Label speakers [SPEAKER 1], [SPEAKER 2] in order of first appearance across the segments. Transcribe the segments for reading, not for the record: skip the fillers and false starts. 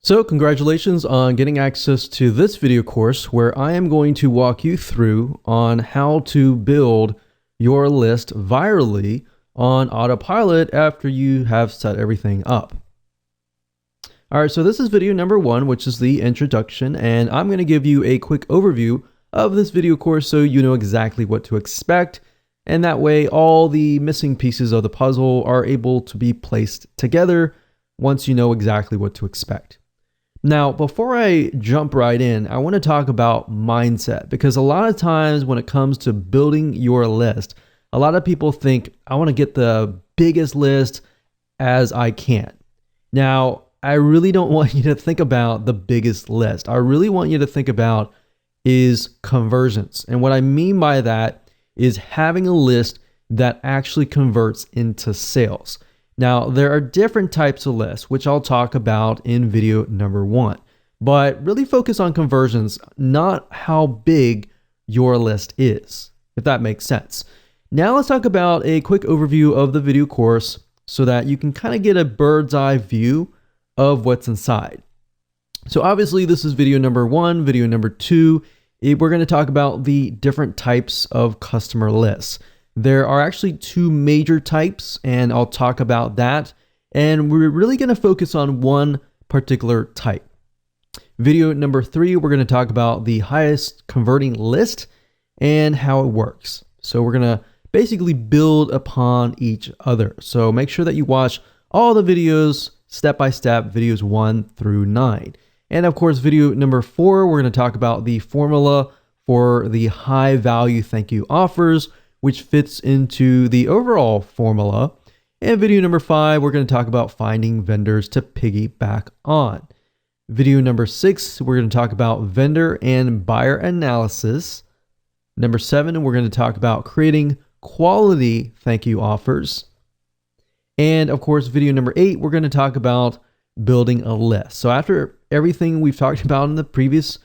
[SPEAKER 1] So congratulations on getting access to this video course where I am going to walk you through on how to build your list virally on autopilot after you have set everything up. All right, so this is video number 1, which is the introduction, and I'm going to give you a quick overview of this video course so you know exactly what to expect, and that way all the missing pieces of the puzzle are able to be placed together once you know exactly what to expect. Now, before I jump right in, I want to talk about mindset, because a lot of times when it comes to building your list, a lot of people think, I want to get the biggest list as I can. Now, I really don't want you to think about the biggest list. I really want you to think about is conversions. And what I mean by that is having a list that actually converts into sales. Now, there are different types of lists, which I'll talk about in video number 1, but really focus on conversions, not how big your list is, if that makes sense. Now let's talk about a quick overview of the video course so that you can kind of get a bird's eye view of what's inside. So obviously this is video number 1, video number 2, we're going to talk about the different types of customer lists. There are actually 2 major types, and I'll talk about that. And we're really going to focus on one particular type. Video number 3, we're going to talk about the highest converting list and how it works. So we're going to basically build upon each other. So make sure that you watch all the videos step by step, videos 1 through 9. And of course, video number 4, we're going to talk about the formula for the high value thank you offers, which fits into the overall formula. And video number 5, we're going to talk about finding vendors to piggyback on. Video number 6, we're going to talk about vendor and buyer analysis. Number 7, we're going to talk about creating quality thank you offers. And of course, video number 8, we're going to talk about building a list. So after everything we've talked about in the previous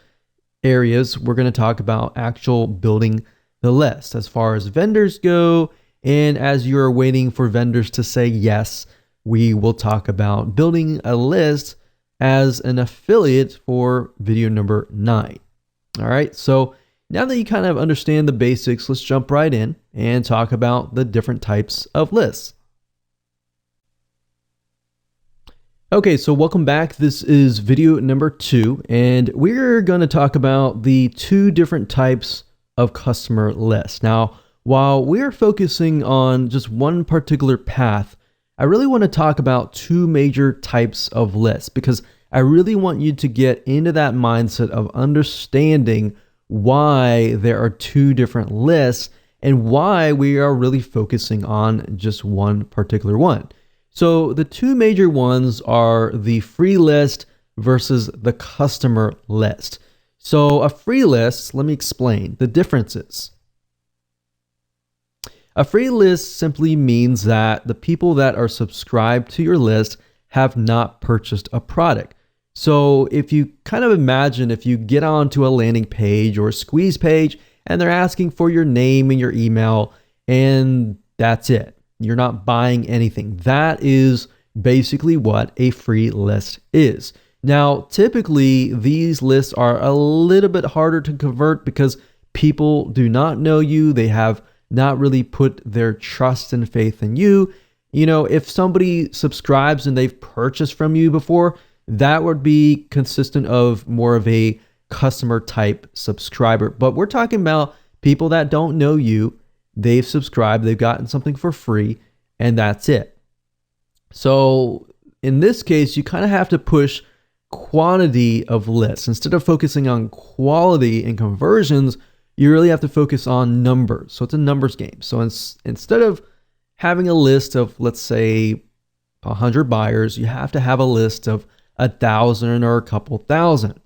[SPEAKER 1] areas, we're going to talk about actual building the list as far as vendors go. And as you're waiting for vendors to say yes, we will talk about building a list as an affiliate for video number 9. All right. So now that you kind of understand the basics, let's jump right in and talk about the different types of lists. Okay, so welcome back. This is video number 2, and we're going to talk about the 2 different types of customer lists. Now, while we're focusing on just one particular path, I really want to talk about 2 major types of lists, because I really want you to get into that mindset of understanding why there are 2 different lists and why we are really focusing on just one particular one. So the 2 major ones are the free list versus the customer list. So a free list, let me explain the differences. A free list simply means that the people that are subscribed to your list have not purchased a product. So if you kind of imagine if you get onto a landing page or a squeeze page and they're asking for your name and your email and that's it. You're not buying anything. That is basically what a free list is. Now, typically, these lists are a little bit harder to convert because people do not know you. They have not really put their trust and faith in you. You know, if somebody subscribes and they've purchased from you before, that would be consistent of more of a customer type subscriber. But we're talking about people that don't know you. They've subscribed, they've gotten something for free, and that's it. So in this case, you kind of have to push quantity of lists. Instead of focusing on quality and conversions, you really have to focus on numbers. So it's a numbers game. So instead of having a list of, let's say, 100 buyers, you have to have a list of 1,000 or a couple thousand.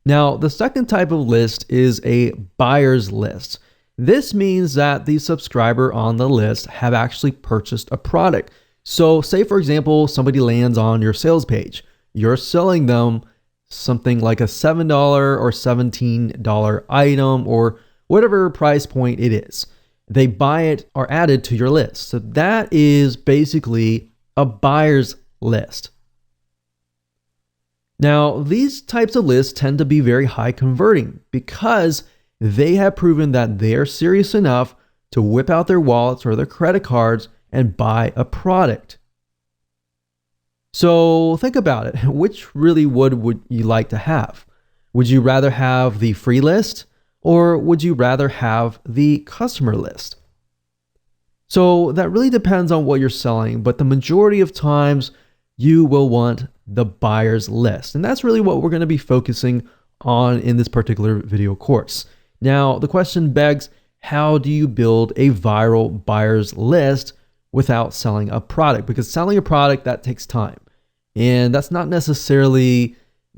[SPEAKER 1] Now, the second type of list is a buyer's list. This means that the subscriber on the list have actually purchased a product. So say, for example, somebody lands on your sales page. You're selling them something like a $7 or $17 item or whatever price point it is. They buy it or add it to your list. So that is basically a buyer's list. Now, these types of lists tend to be very high converting because they have proven that they are serious enough to whip out their wallets or their credit cards and buy a product. So think about it. Which really would you like to have? Would you rather have the free list or would you rather have the customer list? So that really depends on what you're selling, but the majority of times you will want the buyer's list. And that's really what we're going to be focusing on in this particular video course. Now, the question begs, how do you build a viral buyer's list without selling a product? Because selling a product, that takes time. And that's not necessarily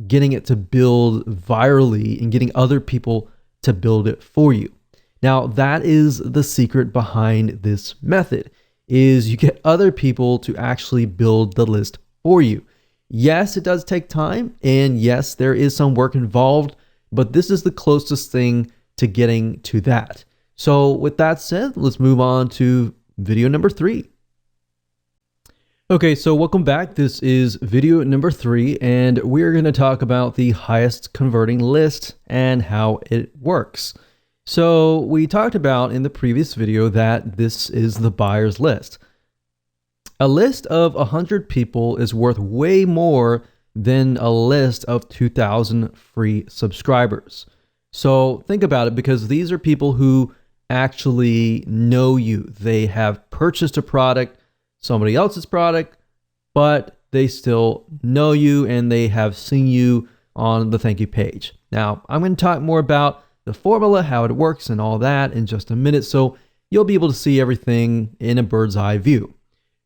[SPEAKER 1] getting it to build virally and getting other people to build it for you. Now, that is the secret behind this method, is you get other people to actually build the list for you. Yes, it does take time, and yes, there is some work involved, but this is the closest thing to getting to that. So with that said, let's move on to video number 3. Okay, so welcome back. This is video number 3, and we're going to talk about the highest converting list and how it works. So we talked about in the previous video that this is the buyer's list. A list of 100 people is worth way more than a list of 2,000 free subscribers. So think about it, because these are people who actually know you. They have purchased a product, somebody else's product, but they still know you and they have seen you on the thank you page. Now, I'm going to talk more about the formula, how it works and all that in just a minute, so you'll be able to see everything in a bird's eye view.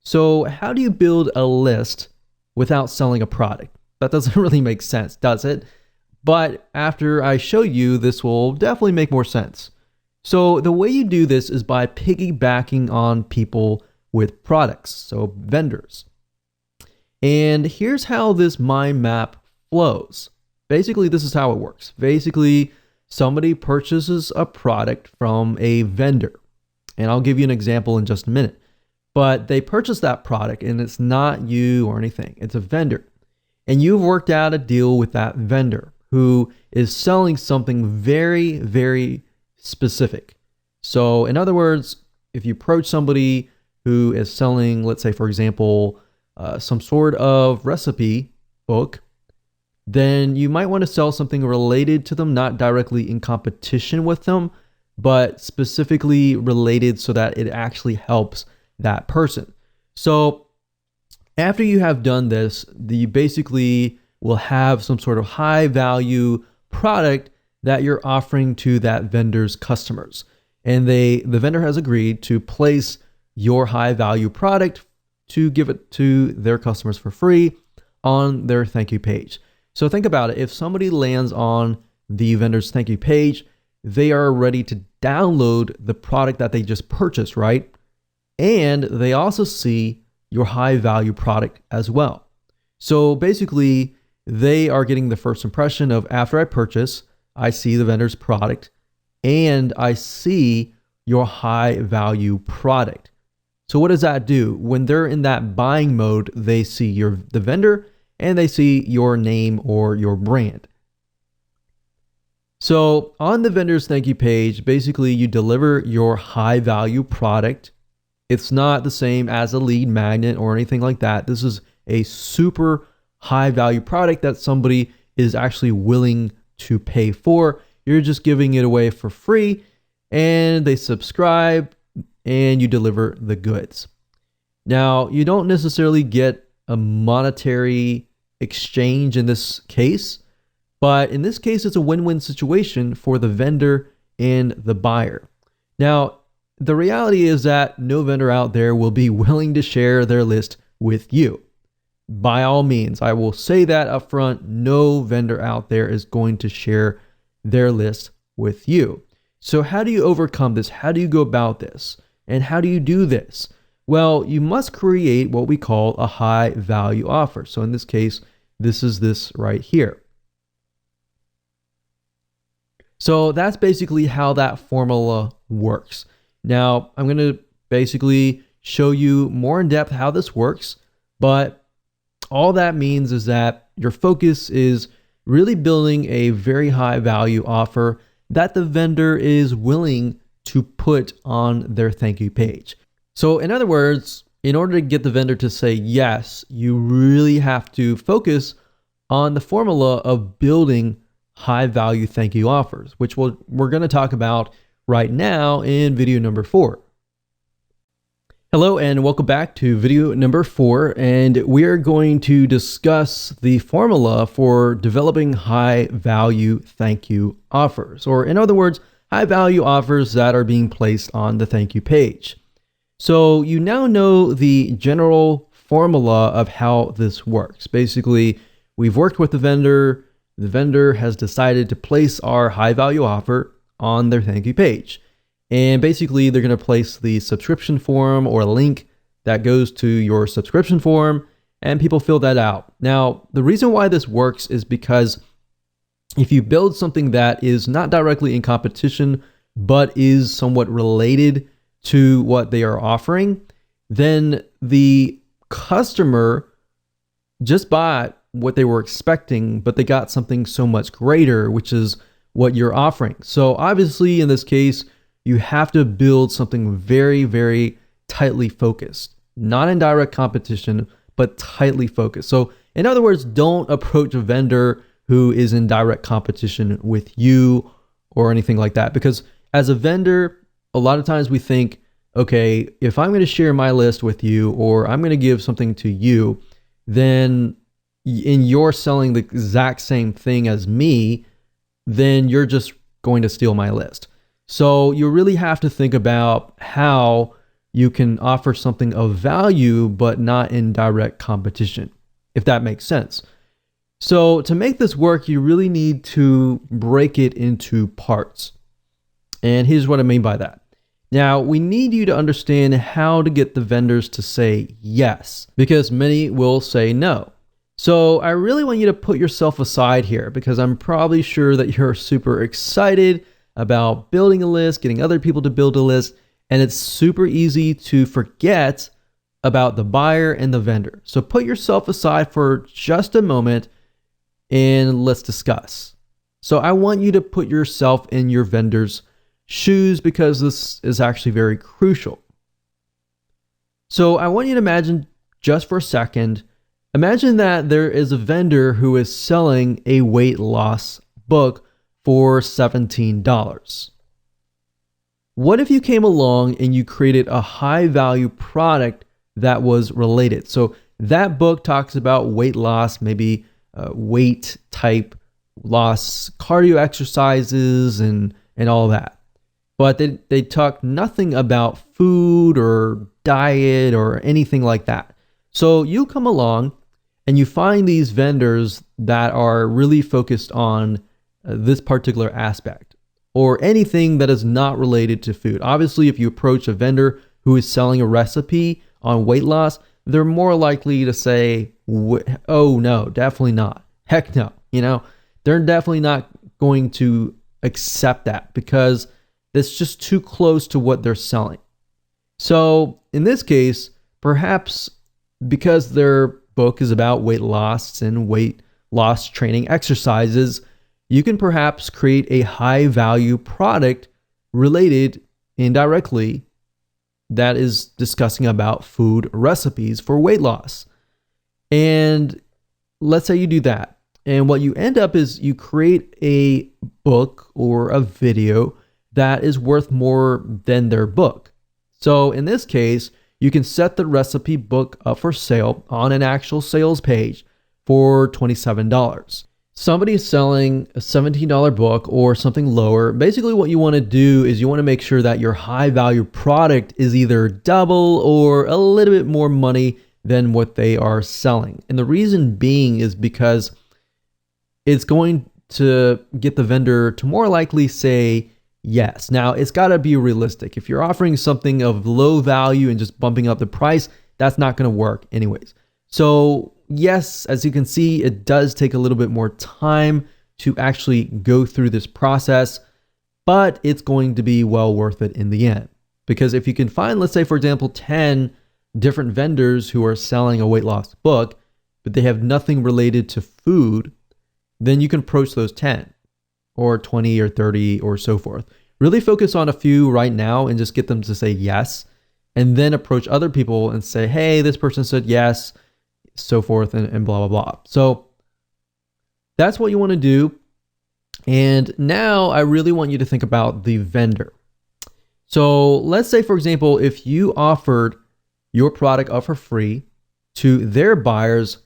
[SPEAKER 1] So how do you build a list without selling a product? That doesn't really make sense, does it? But after I show you, this will definitely make more sense. So the way you do this is by piggybacking on people with products, so vendors. And here's how this mind map flows. Basically, this is how it works. Basically, somebody purchases a product from a vendor. And I'll give you an example in just a minute. But they purchase that product and it's not you or anything. It's a vendor. And you've worked out a deal with that vendor who is selling something very, very specific. So in other words, if you approach somebody who is selling, let's say, for example, some sort of recipe book, then you might want to sell something related to them, not directly in competition with them, but specifically related so that it actually helps that person. So after you have done this, you basically will have some sort of high value product that you're offering to that vendor's customers. And the vendor has agreed to place your high value product to give it to their customers for free on their thank you page. So think about it. If somebody lands on the vendor's thank you page, they are ready to download the product that they just purchased, right? And they also see your high value product as well. So basically, they are getting the first impression of, after I purchase, I see the vendor's product and I see your high value product. So what does that do? When they're in that buying mode, they see the vendor and they see your name or your brand. So on the vendor's thank you page, basically you deliver your high value product. It's not the same as a lead magnet or anything like that. This is a super high value product that somebody is actually willing to pay for. You're just giving it away for free and they subscribe and you deliver the goods. Now, you don't necessarily get a monetary exchange in this case, but in this case, it's a win-win situation for the vendor and the buyer. Now, the reality is that no vendor out there will be willing to share their list with you. By all means, I will say that up front, no vendor out there is going to share their list with you. So how do you overcome this? How do you go about this? And how do you do this? Well, you must create what we call a high value offer. So in this case, this is this right here. So that's basically how that formula works. Now, I'm going to basically show you more in depth how this works, but all that means is that your focus is really building a very high value offer that the vendor is willing to put on their thank you page. So in other words, in order to get the vendor to say yes, you really have to focus on the formula of building high value thank you offers, which we're going to talk about right now in video number 4. Hello and welcome back to video number 4, and we are going to discuss the formula for developing high value thank you offers, or in other words, high value offers that are being placed on the thank you page. So you now know the general formula of how this works. Basically, we've worked with the vendor has decided to place our high value offer on their thank you page. And basically, they're going to place the subscription form or a link that goes to your subscription form, and people fill that out. Now, the reason why this works is because if you build something that is not directly in competition, but is somewhat related to what they are offering, then the customer just bought what they were expecting, but they got something so much greater, which is what you're offering. So obviously, in this case, you have to build something very, very tightly focused, not in direct competition, but tightly focused. So in other words, don't approach a vendor who is in direct competition with you or anything like that. Because as a vendor, a lot of times we think, okay, if I'm going to share my list with you, or I'm going to give something to you, then and you're selling the exact same thing as me, then you're just going to steal my list. So you really have to think about how you can offer something of value, but not in direct competition, if that makes sense. So to make this work, you really need to break it into parts. And here's what I mean by that. Now, we need you to understand how to get the vendors to say yes, because many will say no. So I really want you to put yourself aside here, because I'm probably sure that you're super excited about building a list, getting other people to build a list, and it's super easy to forget about the buyer and the vendor. So put yourself aside for just a moment and let's discuss. So I want you to put yourself in your vendor's shoes, because this is actually very crucial. So I want you to imagine just for a second, imagine that there is a vendor who is selling a weight loss book for $17. What if you came along and you created a high value product that was related? So that book talks about weight loss, maybe weight type loss, cardio exercises, and all that. But they talk nothing about food or diet or anything like that. So you come along and you find these vendors that are really focused on this particular aspect, or anything that is not related to food. Obviously, if you approach a vendor who is selling a recipe on weight loss, they're more likely to say, oh no, definitely not. Heck no. They're definitely not going to accept that, because it's just too close to what they're selling. So in this case, perhaps because their book is about weight loss and weight loss training exercises, you can perhaps create a high value product related indirectly that is discussing about food recipes for weight loss. And let's say you do that. And what you end up is you create a book or a video that is worth more than their book. So in this case, you can set the recipe book up for sale on an actual sales page for $27. Somebody is selling a $17 book or something lower. Basically, what you want to do is you want to make sure that your high value product is either double or a little bit more money than what they are selling. And the reason being is because it's going to get the vendor to more likely say yes. Now, it's got to be realistic. If you're offering something of low value and just bumping up the price, that's not going to work anyways. So yes, as you can see, it does take a little bit more time to actually go through this process, but it's going to be well worth it in the end. Because if you can find, let's say, for example, 10 different vendors who are selling a weight loss book, but they have nothing related to food, then you can approach those 10 or 20 or 30 or so forth. Really focus on a few right now and just get them to say yes, and then approach other people and say, hey, this person said yes, so forth, and blah, blah, blah. So that's what you want to do. And now I really want you to think about the vendor. So let's say, for example, if you offered your product up for free to their buyers,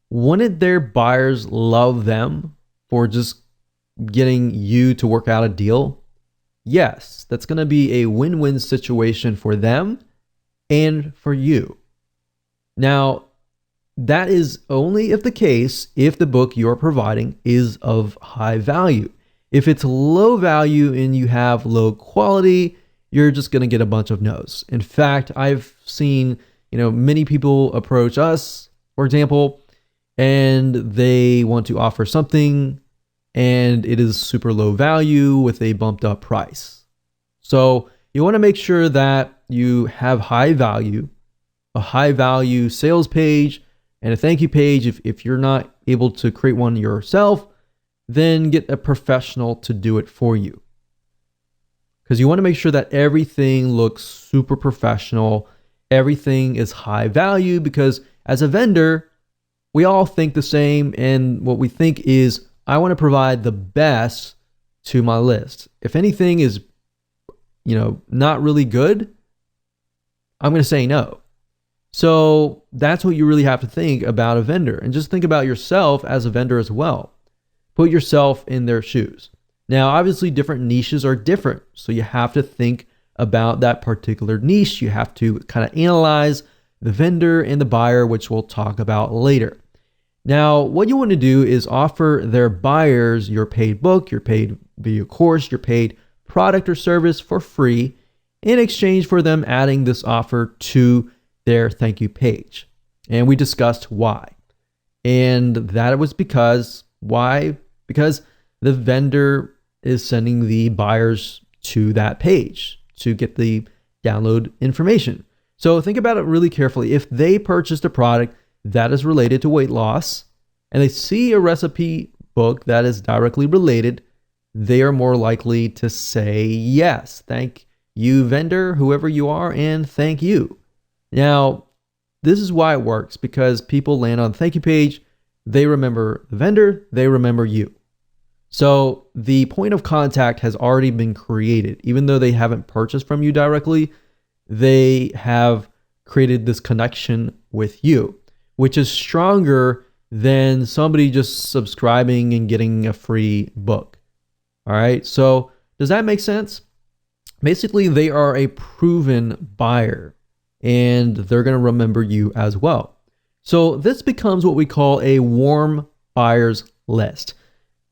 [SPEAKER 1] wouldn't their buyers love them for just getting you to work out a deal? Yes, that's going to be a win-win situation for them and for you. Now, that is only if the case if the book you're providing is of high value. If it's low value and you have low quality, you're just going to get a bunch of no's. In fact, I've seen, many people approach us, for example, and they want to offer something and it is super low value with a bumped up price. So you want to make sure that you have high value, a high value sales page, and a thank you page. If you're not able to create one yourself, then get a professional to do it for you. Because you want to make sure that everything looks super professional. Everything is high value, because as a vendor, we all think the same. And what we think is, I want to provide the best to my list. If anything is, not really good, I'm going to say no. So that's what you really have to think about a vendor, and just think about yourself as a vendor as well. Put yourself in their shoes. Now, obviously different niches are different. So you have to think about that particular niche. You have to kind of analyze the vendor and the buyer, which we'll talk about later. Now, what you want to do is offer their buyers your paid book, your paid video course, your paid product or service for free in exchange for them adding this offer to their thank you page. And we discussed why. And that was because, why? Because the vendor is sending the buyers to that page to get the download information. So think about it really carefully. If they purchased a product that is related to weight loss and they see a recipe book that is directly related, they are more likely to say yes. Thank you, vendor, whoever you are, and thank you. Now, this is why it works, because people land on the thank you page, they remember the vendor, they remember you. So the point of contact has already been created. Even though they haven't purchased from you directly, they have created this connection with you, which is stronger than somebody just subscribing and getting a free book. All right, so does that make sense? Basically, they are a proven buyer and they're going to remember you as well. So this becomes what we call a warm buyers list.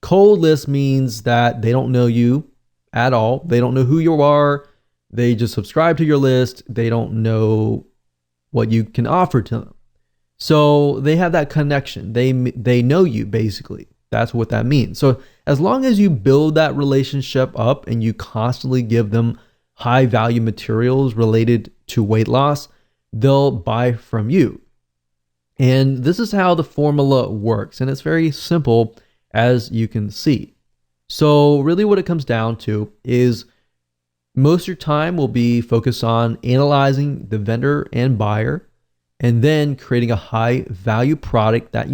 [SPEAKER 1] Cold list means that they don't know you at all. They don't know who you are. They just subscribe to your list. They don't know what you can offer to them. So they have that connection. They know you, basically. That's what that means. So as long as you build that relationship up and you constantly give them high value materials related to weight loss, they'll buy from you. And this is how the formula works. And it's very simple, as you can see. So really what it comes down to is most of your time will be focused on analyzing the vendor and buyer, and then creating a high value product that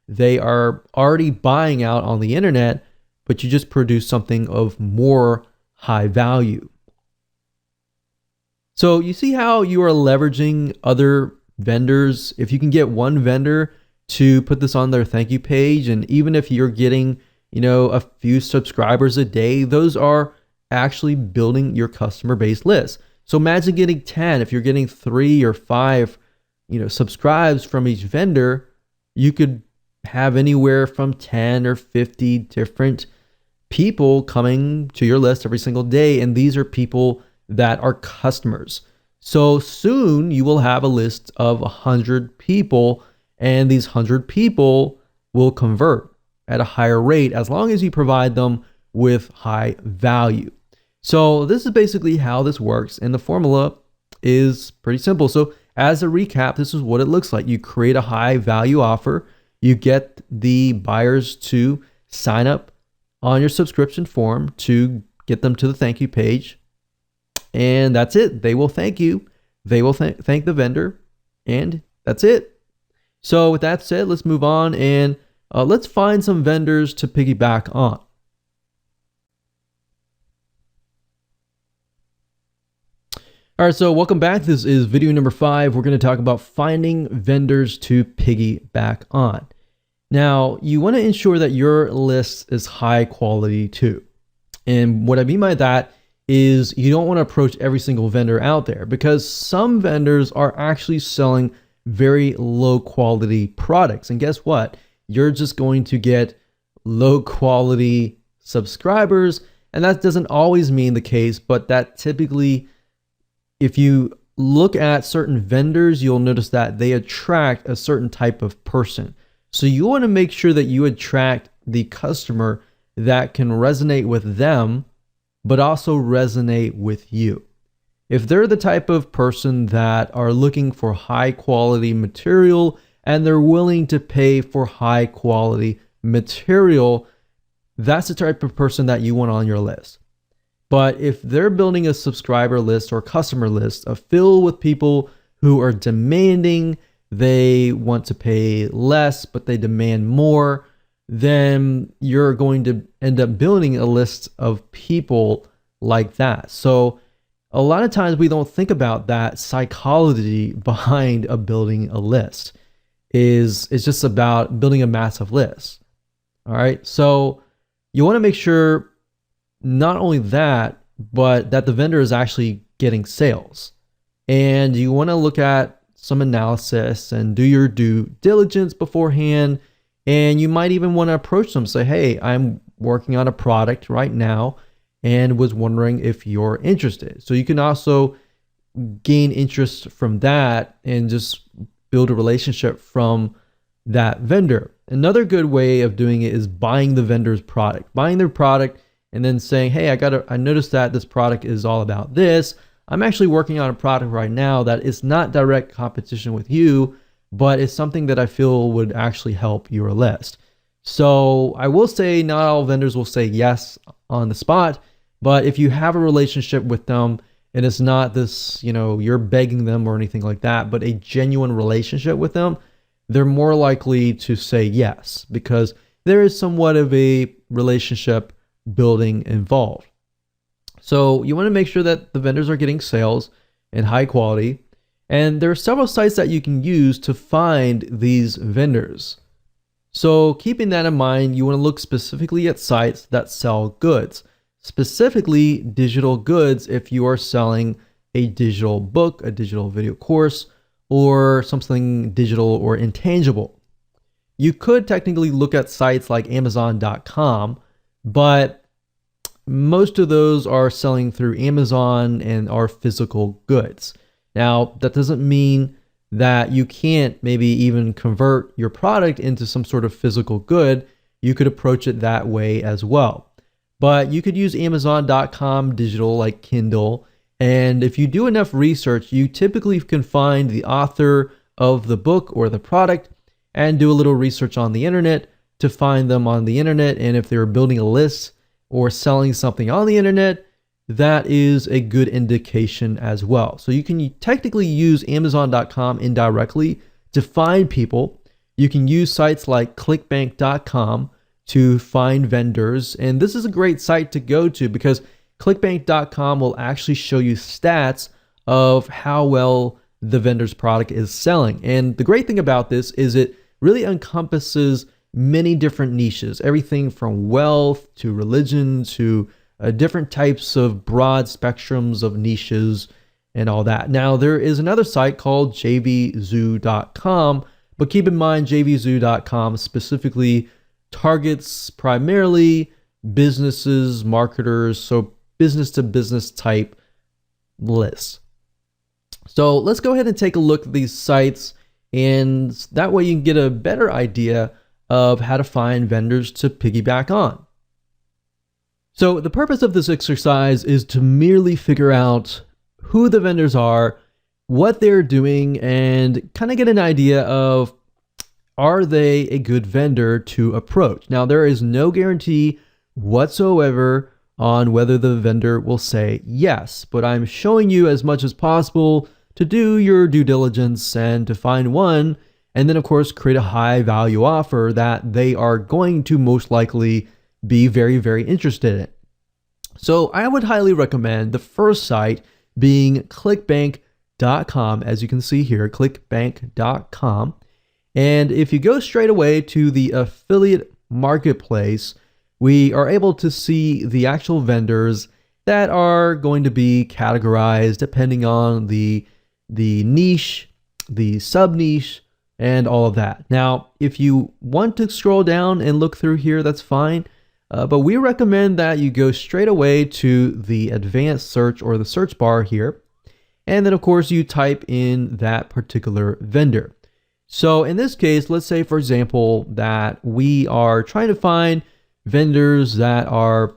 [SPEAKER 1] they are already buying out on the internet, but you just produce something of more high value. So you see how you are leveraging other vendors. If you can get one vendor to put this on their thank you page, and even if you're getting, a few subscribers a day, those are actually building your customer base list. So imagine getting 10. If you're getting 3 or 5, subscribes from each vendor, you could have anywhere from 10 or 50 different people coming to your list every single day. And these are people that are customers. So soon you will have a list of 100 people, and these 100 people will convert at a higher rate as long as you provide them with high value. So this is basically how this works, and the formula is pretty simple. So as a recap, this is what it looks like. You create a high value offer. You get the buyers to sign up on your subscription form to get them to the thank you page. And that's it. They will thank you. They will thank the vendor. And that's it. So with that said, let's move on and let's find some vendors to piggyback on. All right, so welcome back. This is video number 5. We're going to talk about finding vendors to piggyback on. Now, you want to ensure that your list is high quality too. And what I mean by that is you don't want to approach every single vendor out there, because some vendors are actually selling very low quality products. And guess what? You're just going to get low quality subscribers. And that doesn't always mean the case, but that typically, if you look at certain vendors, you'll notice that they attract a certain type of person. So you want to make sure that you attract the customer that can resonate with them, but also resonate with you. If they're the type of person that are looking for high quality material and they're willing to pay for high quality material, that's the type of person that you want on your list. But if they're building a subscriber list or customer list filled with people who are demanding, they want to pay less, but they demand more, then you're going to end up building a list of people like that. So a lot of times we don't think about that psychology behind building a list. It's just about building a massive list. All right. So you want to make sure not only that, but that the vendor is actually getting sales. And you want to look at some analysis and do your due diligence beforehand. And you might even want to approach them, say, hey, I'm working on a product right now and was wondering if you're interested. So you can also gain interest from that and just build a relationship from that vendor. Another good way of doing it is buying the vendor's product, buying their product and then saying, hey, I noticed that this product is all about this. I'm actually working on a product right now that is not direct competition with you, but it's something that I feel would actually help your list. So I will say not all vendors will say yes on the spot, but if you have a relationship with them and it's not this, you're begging them or anything like that, but a genuine relationship with them, they're more likely to say yes, because there is somewhat of a relationship building involved. So you want to make sure that the vendors are getting sales and high quality. And there are several sites that you can use to find these vendors. So keeping that in mind, you want to look specifically at sites that sell goods, specifically digital goods if you are selling a digital book, a digital video course, or something digital or intangible. You could technically look at sites like Amazon.com, but most of those are selling through Amazon and are physical goods. Now, that doesn't mean that you can't maybe even convert your product into some sort of physical good. You could approach it that way as well. But you could use Amazon.com digital like Kindle. And if you do enough research, you typically can find the author of the book or the product and do a little research on the internet to find them on the internet. And if they're building a list or selling something on the internet, that is a good indication as well. So you can technically use Amazon.com indirectly to find people. You can use sites like clickbank.com to find vendors. And this is a great site to go to because clickbank.com will actually show you stats of how well the vendor's product is selling. And the great thing about this is it really encompasses many different niches, everything from wealth to religion to different types of broad spectrums of niches and all that. Now, there is another site called jvzoo.com, but keep in mind jvzoo.com specifically targets primarily businesses, marketers, so business to business type lists. So let's go ahead and take a look at these sites, and that way you can get a better idea of how to find vendors to piggyback on. So the purpose of this exercise is to merely figure out who the vendors are what they're doing and kind of get an idea of, are they a good vendor to approach? Now, there is no guarantee whatsoever on whether the vendor will say yes, but I'm showing you as much as possible to do your due diligence and to find one, and then of course create a high value offer that they are going to most likely be very, very interested in. So I would highly recommend the first site being clickbank.com. As you can see here, clickbank.com. And if you go straight away to the affiliate marketplace, we are able to see the actual vendors that are going to be categorized depending on the niche, the sub niche, and all of that. Now, if you want to scroll down and look through here, that's fine. But we recommend that you go straight away to the advanced search or the search bar here. And then of course you type in that particular vendor. So in this case, let's say for example, that we are trying to find vendors that are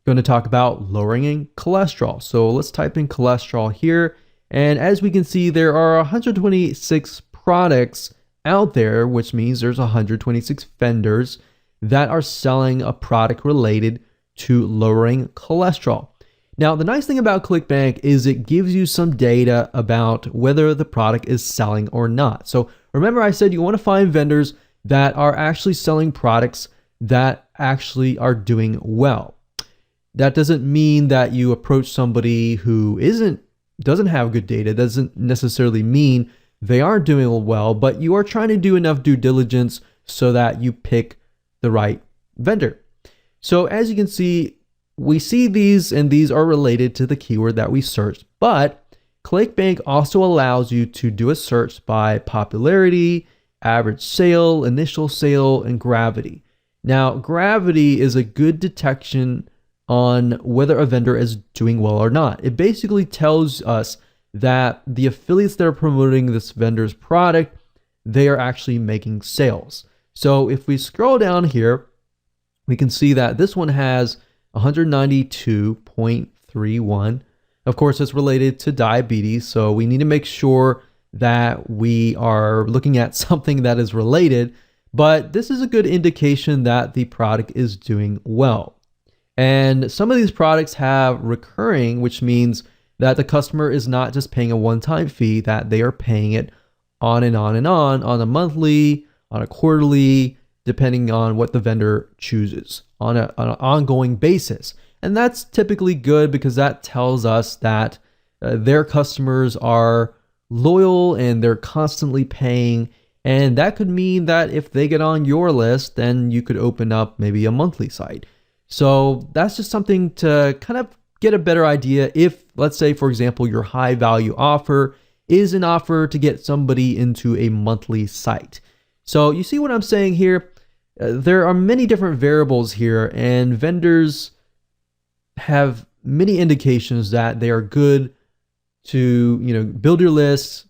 [SPEAKER 1] going to talk about lowering cholesterol. So let's type in cholesterol here. And as we can see, there are 126 products out there, which means there's 126 vendors that are selling a product related to lowering cholesterol. Now, the nice thing about ClickBank is it gives you some data about whether the product is selling or not. So remember I said you want to find vendors that are actually selling products that actually are doing well. That doesn't mean that you approach somebody who doesn't have good data. Doesn't necessarily mean they aren't doing well, but you are trying to do enough due diligence so that you pick the right vendor. So as you can see, we see these, and these are related to the keyword that we searched, but ClickBank also allows you to do a search by popularity, average sale, initial sale, and gravity. Now, gravity is a good detection on whether a vendor is doing well or not. It basically tells us that the affiliates that are promoting this vendor's product, they are actually making sales. So if we scroll down here, we can see that this one has 192.31. Of course, it's related to diabetes, so we need to make sure that we are looking at something that is related, but this is a good indication that the product is doing well. And some of these products have recurring, which means that the customer is not just paying a one-time fee, that they are paying it on and on and on a monthly, on a quarterly, depending on what the vendor chooses, on an ongoing basis. And that's typically good because that tells us that their customers are loyal and they're constantly paying. And that could mean that if they get on your list, then you could open up maybe a monthly site. So that's just something to kind of get a better idea if, let's say, for example, your high value offer is an offer to get somebody into a monthly site. So you see what I'm saying here? There are many different variables here, and vendors have many indications that they are good to, build your lists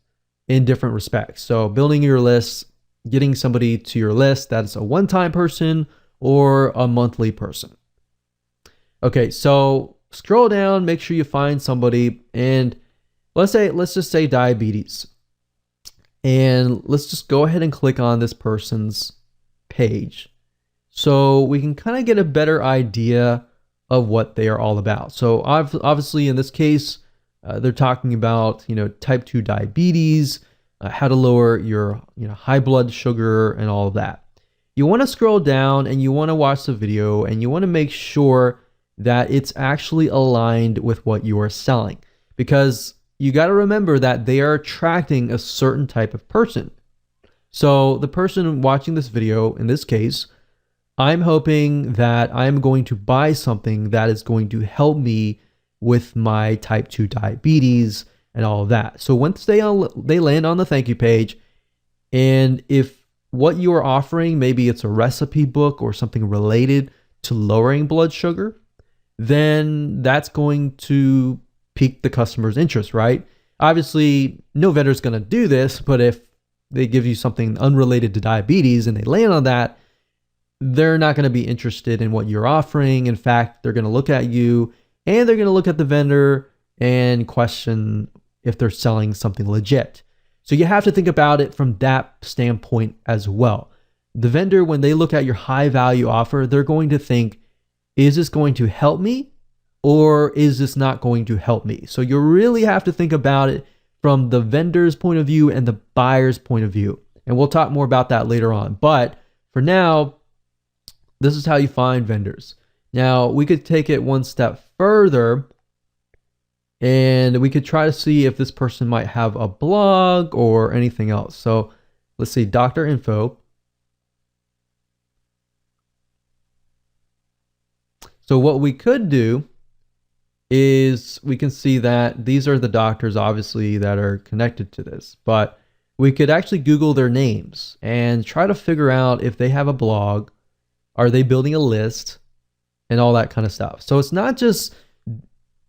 [SPEAKER 1] in different respects. So building your lists, getting somebody to your list that's a one-time person or a monthly person. Okay, so scroll down, make sure you find somebody, and let's just say diabetes. And let's just go ahead and click on this person's page so we can kind of get a better idea of what they are all about. So obviously in this case, they're talking about, type 2 diabetes, how to lower your high blood sugar and all of that. You want to scroll down and you want to watch the video and you want to make sure that it's actually aligned with what you are selling, because you got to remember that they are attracting a certain type of person. So the person watching this video, in this case, I'm hoping that I'm going to buy something that is going to help me with my type 2 diabetes and all of that. So once they land on the thank you page, and if what you are offering, maybe it's a recipe book or something related to lowering blood sugar, then that's going to pique the customer's interest, right? Obviously, no vendor is going to do this, but if they give you something unrelated to diabetes and they land on that, they're not going to be interested in what you're offering. In fact, they're going to look at you and they're going to look at the vendor and question if they're selling something legit. So you have to think about it from that standpoint as well. The vendor, when they look at your high value offer, they're going to think, is this going to help me or is this not going to help me? So you really have to think about it from the vendor's point of view and the buyer's point of view. And we'll talk more about that later on. But for now, this is how you find vendors. Now, we could take it one step further and we could try to see if this person might have a blog or anything else. So let's see, doctor info. So what we could do is we can see that these are the doctors, obviously, that are connected to this. But we could actually Google their names and try to figure out if they have a blog, are they building a list, and all that kind of stuff. So it's not just,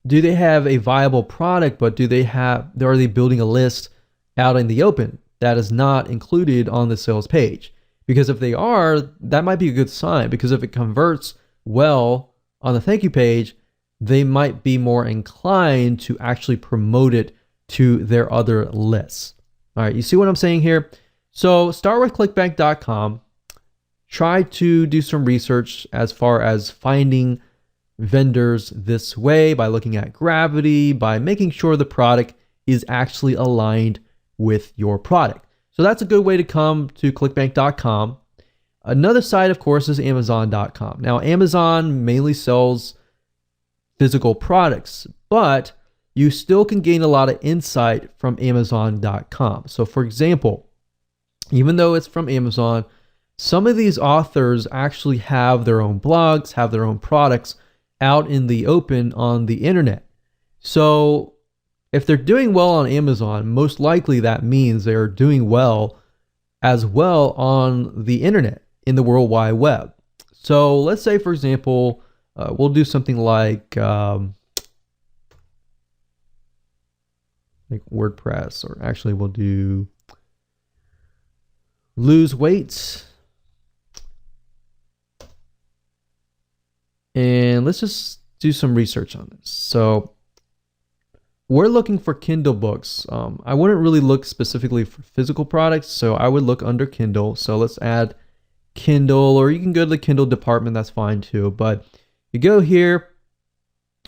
[SPEAKER 1] do they have a viable product, but are they building a list out in the open that is not included on the sales page? Because if they are, that might be a good sign, because if it converts well on the thank you page, they might be more inclined to actually promote it to their other lists. All right, you see what I'm saying here? So start with clickbank.com. Try to do some research as far as finding vendors this way by looking at gravity, by making sure the product is actually aligned with your product. So that's a good way to come to clickbank.com. Another site, of course, is amazon.com. Now, Amazon mainly sells physical products, but you still can gain a lot of insight from amazon.com. So for example, even though it's from Amazon, some of these authors actually have their own blogs, have their own products out in the open on the internet. So if they're doing well on Amazon, most likely that means they're doing well as well on the internet, in the World Wide Web. So let's say, for example, we'll do something like WordPress, or actually we'll do lose weight. And let's just do some research on this. So we're looking for Kindle books. I wouldn't really look specifically for physical products, so I would look under Kindle. So let's add Kindle, or you can go to the Kindle department, that's fine too. But you go here,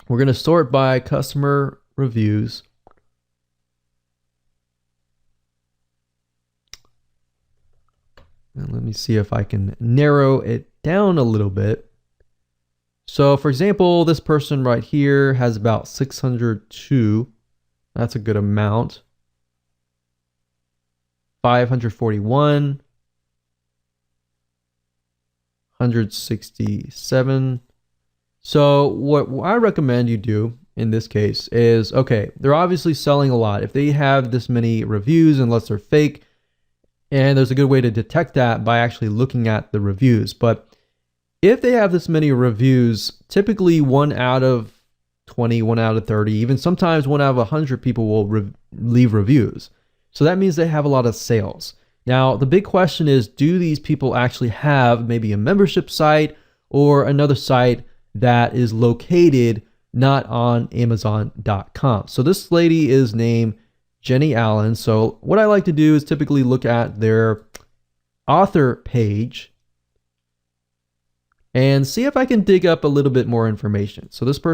[SPEAKER 1] we're going to sort by customer reviews. And let me see if I can narrow it down a little bit. So for example, this person right here has about 602. That's a good amount. 541. 167. So what I recommend you do in this case is, okay, they're obviously selling a lot. If they have this many reviews, unless they're fake, and there's a good way to detect that by actually looking at the reviews. But if they have this many reviews, typically 1 out of 20, 1 out of 30, even sometimes 1 out of 100 people will leave reviews. So that means they have a lot of sales. Now, the big question is, do these people actually have maybe a membership site or another site that is located not on Amazon.com? So this lady is named Jenny Allen. So what I like to do is typically look at their author page and see if I can dig up a little bit more information. So this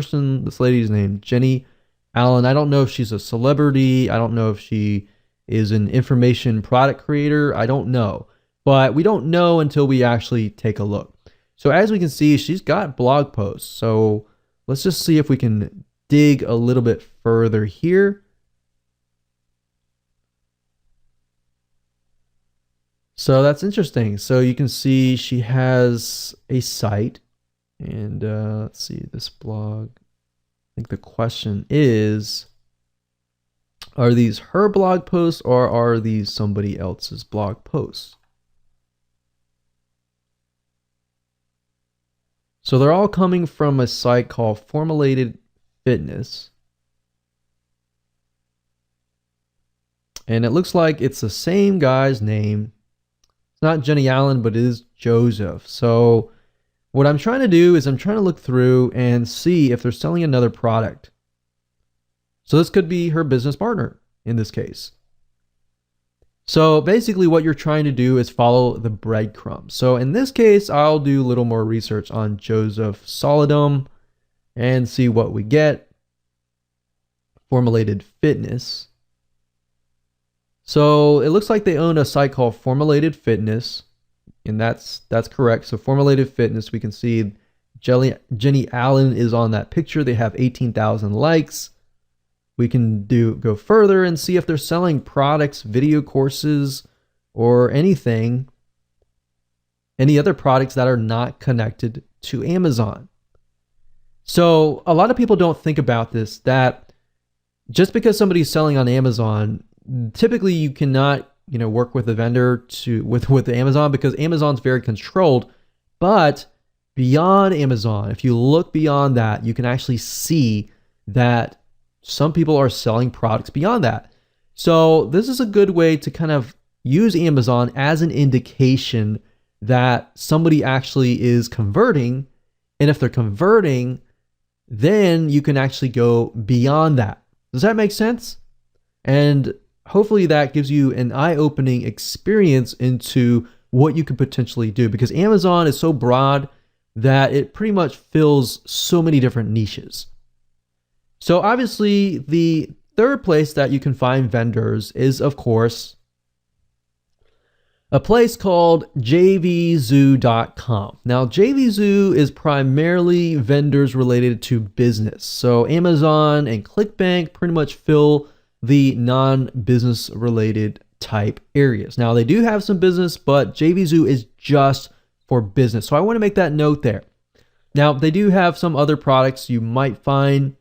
[SPEAKER 1] lady's named Jenny Allen. I don't know if she's a celebrity. I don't know if she is an information product creator. I don't know, but we don't know until we actually take a look. So as we can see, she's got blog posts. So let's just see if we can dig a little bit further here. So that's interesting. So you can see she has a site, and let's see this blog. I think the question is, are these her blog posts or are these somebody else's blog posts? So they're all coming from a site called Formulaty Fitness. And it looks like it's the same guy's name. It's not Jenny Allen, but it is Joseph. So what I'm trying to do is I'm trying to look through and see if they're selling another product. So this could be her business partner. in this case. So basically what you're trying to do is follow the breadcrumbs. So in this case, I'll do a little more research on Joseph Solidum and see what we get. Formulated Fitness. So it looks like they own a site called Formulated Fitness, and that's correct. So Formulated Fitness, we can see Jenny Allen is on that picture. They have 18,000 likes. We can go further and see if they're selling products, video courses, or anything, any other products that are not connected to Amazon. So a lot of people don't think about this, that just because somebody's selling on Amazon, typically you cannot, work with a vendor with Amazon, because Amazon's very controlled. But beyond Amazon, if you look beyond that, you can actually see that some people are selling products beyond that. So this is a good way to kind of use Amazon as an indication that somebody actually is converting. And if they're converting, then you can actually go beyond that. Does that make sense? And hopefully that gives you an eye-opening experience into what you could potentially do, because Amazon is so broad that it pretty much fills so many different niches. So obviously the third place that you can find vendors is, of course, a place called jvzoo.com. Now, JVZoo is primarily vendors related to business. So Amazon and ClickBank pretty much fill the non-business related type areas. Now, they do have some business, but JVZoo is just for business. So I want to make that note there. Now, they do have some other products you might find,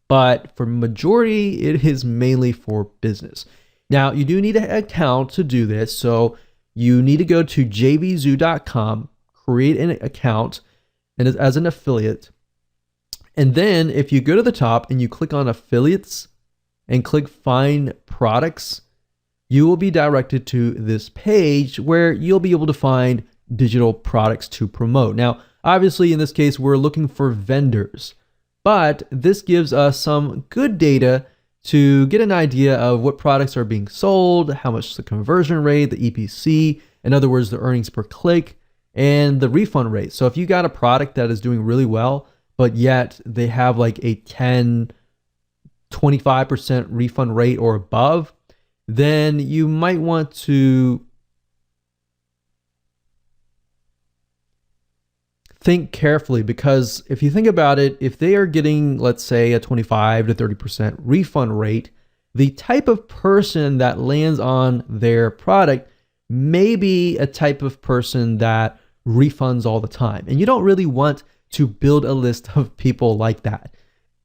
[SPEAKER 1] but for majority, it is mainly for business. Now, you do need an account to do this. So you need to go to jvzoo.com, create an account and as an affiliate. And then if you go to the top and you click on affiliates and click find products, you will be directed to this page where you'll be able to find digital products to promote. Now, obviously in this case, we're looking for vendors, but this gives us some good data to get an idea of what products are being sold, how much the conversion rate, the EPC, in other words, the earnings per click, and the refund rate. So if you got a product that is doing really well, but yet they have like a 10, 25% refund rate or above, then you might want to think carefully, because if you think about it, if they are getting, let's say, a 25 to 30% refund rate, the type of person that lands on their product may be a type of person that refunds all the time. And you don't really want to build a list of people like that,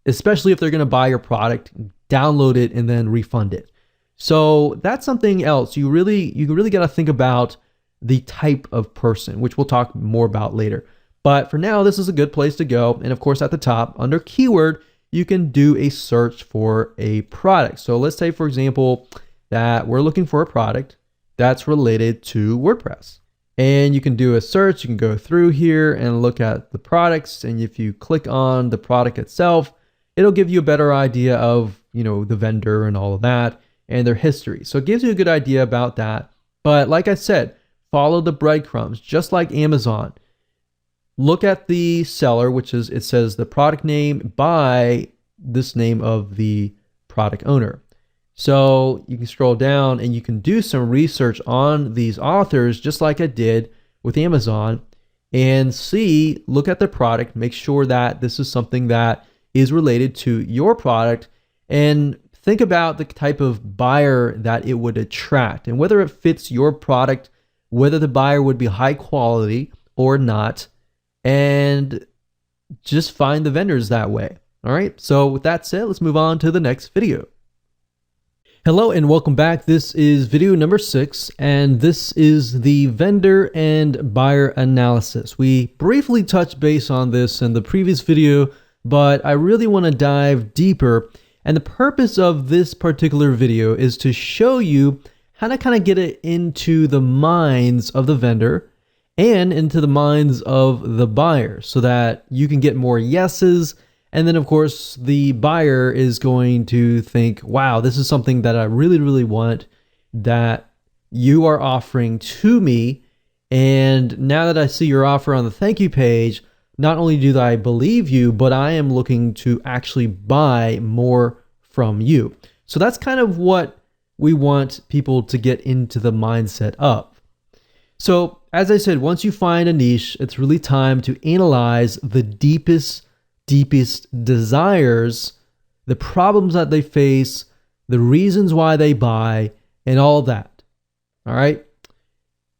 [SPEAKER 1] especially if they're going to buy your product, download it, and then refund it. So that's something else. You really got to think about the type of person, which we'll talk more about later. But for now, this is a good place to go. And of course, at the top, under keyword, you can do a search for a product. So let's say, for example, that we're looking for a product that's related to WordPress. And you can do a search. You can go through here and look at the products. And if you click on the product itself, it'll give you a better idea of, the vendor and all of that and their history. So it gives you a good idea about that. But like I said, follow the breadcrumbs, just like Amazon. Look at the seller, it says the product name by this name of the product owner. So you can scroll down and you can do some research on these authors, just like I did with Amazon, and look at the product, make sure that this is something that is related to your product, and think about the type of buyer that it would attract and whether it fits your product, whether the buyer would be high quality or not. And just find the vendors that way. All right. So with that said, let's move on to the next video. Hello and welcome back. This is video number 6, and this is the vendor and buyer analysis. We briefly touched base on this in the previous video, but I really want to dive deeper. And the purpose of this particular video is to show you how to kind of get it into the minds of the vendor and into the minds of the buyer so that you can get more yeses And then, of course, the buyer is going to think, wow, this is something that I really, really want that you are offering to me. And now that I see your offer on the thank you page, not only do I believe you, but I am looking to actually buy more from you. So that's kind of what we want people to get into the mindset of. So as I said, once you find a niche, it's really time to analyze the deepest desires, the problems that they face, the reasons why they buy, and all that. All right.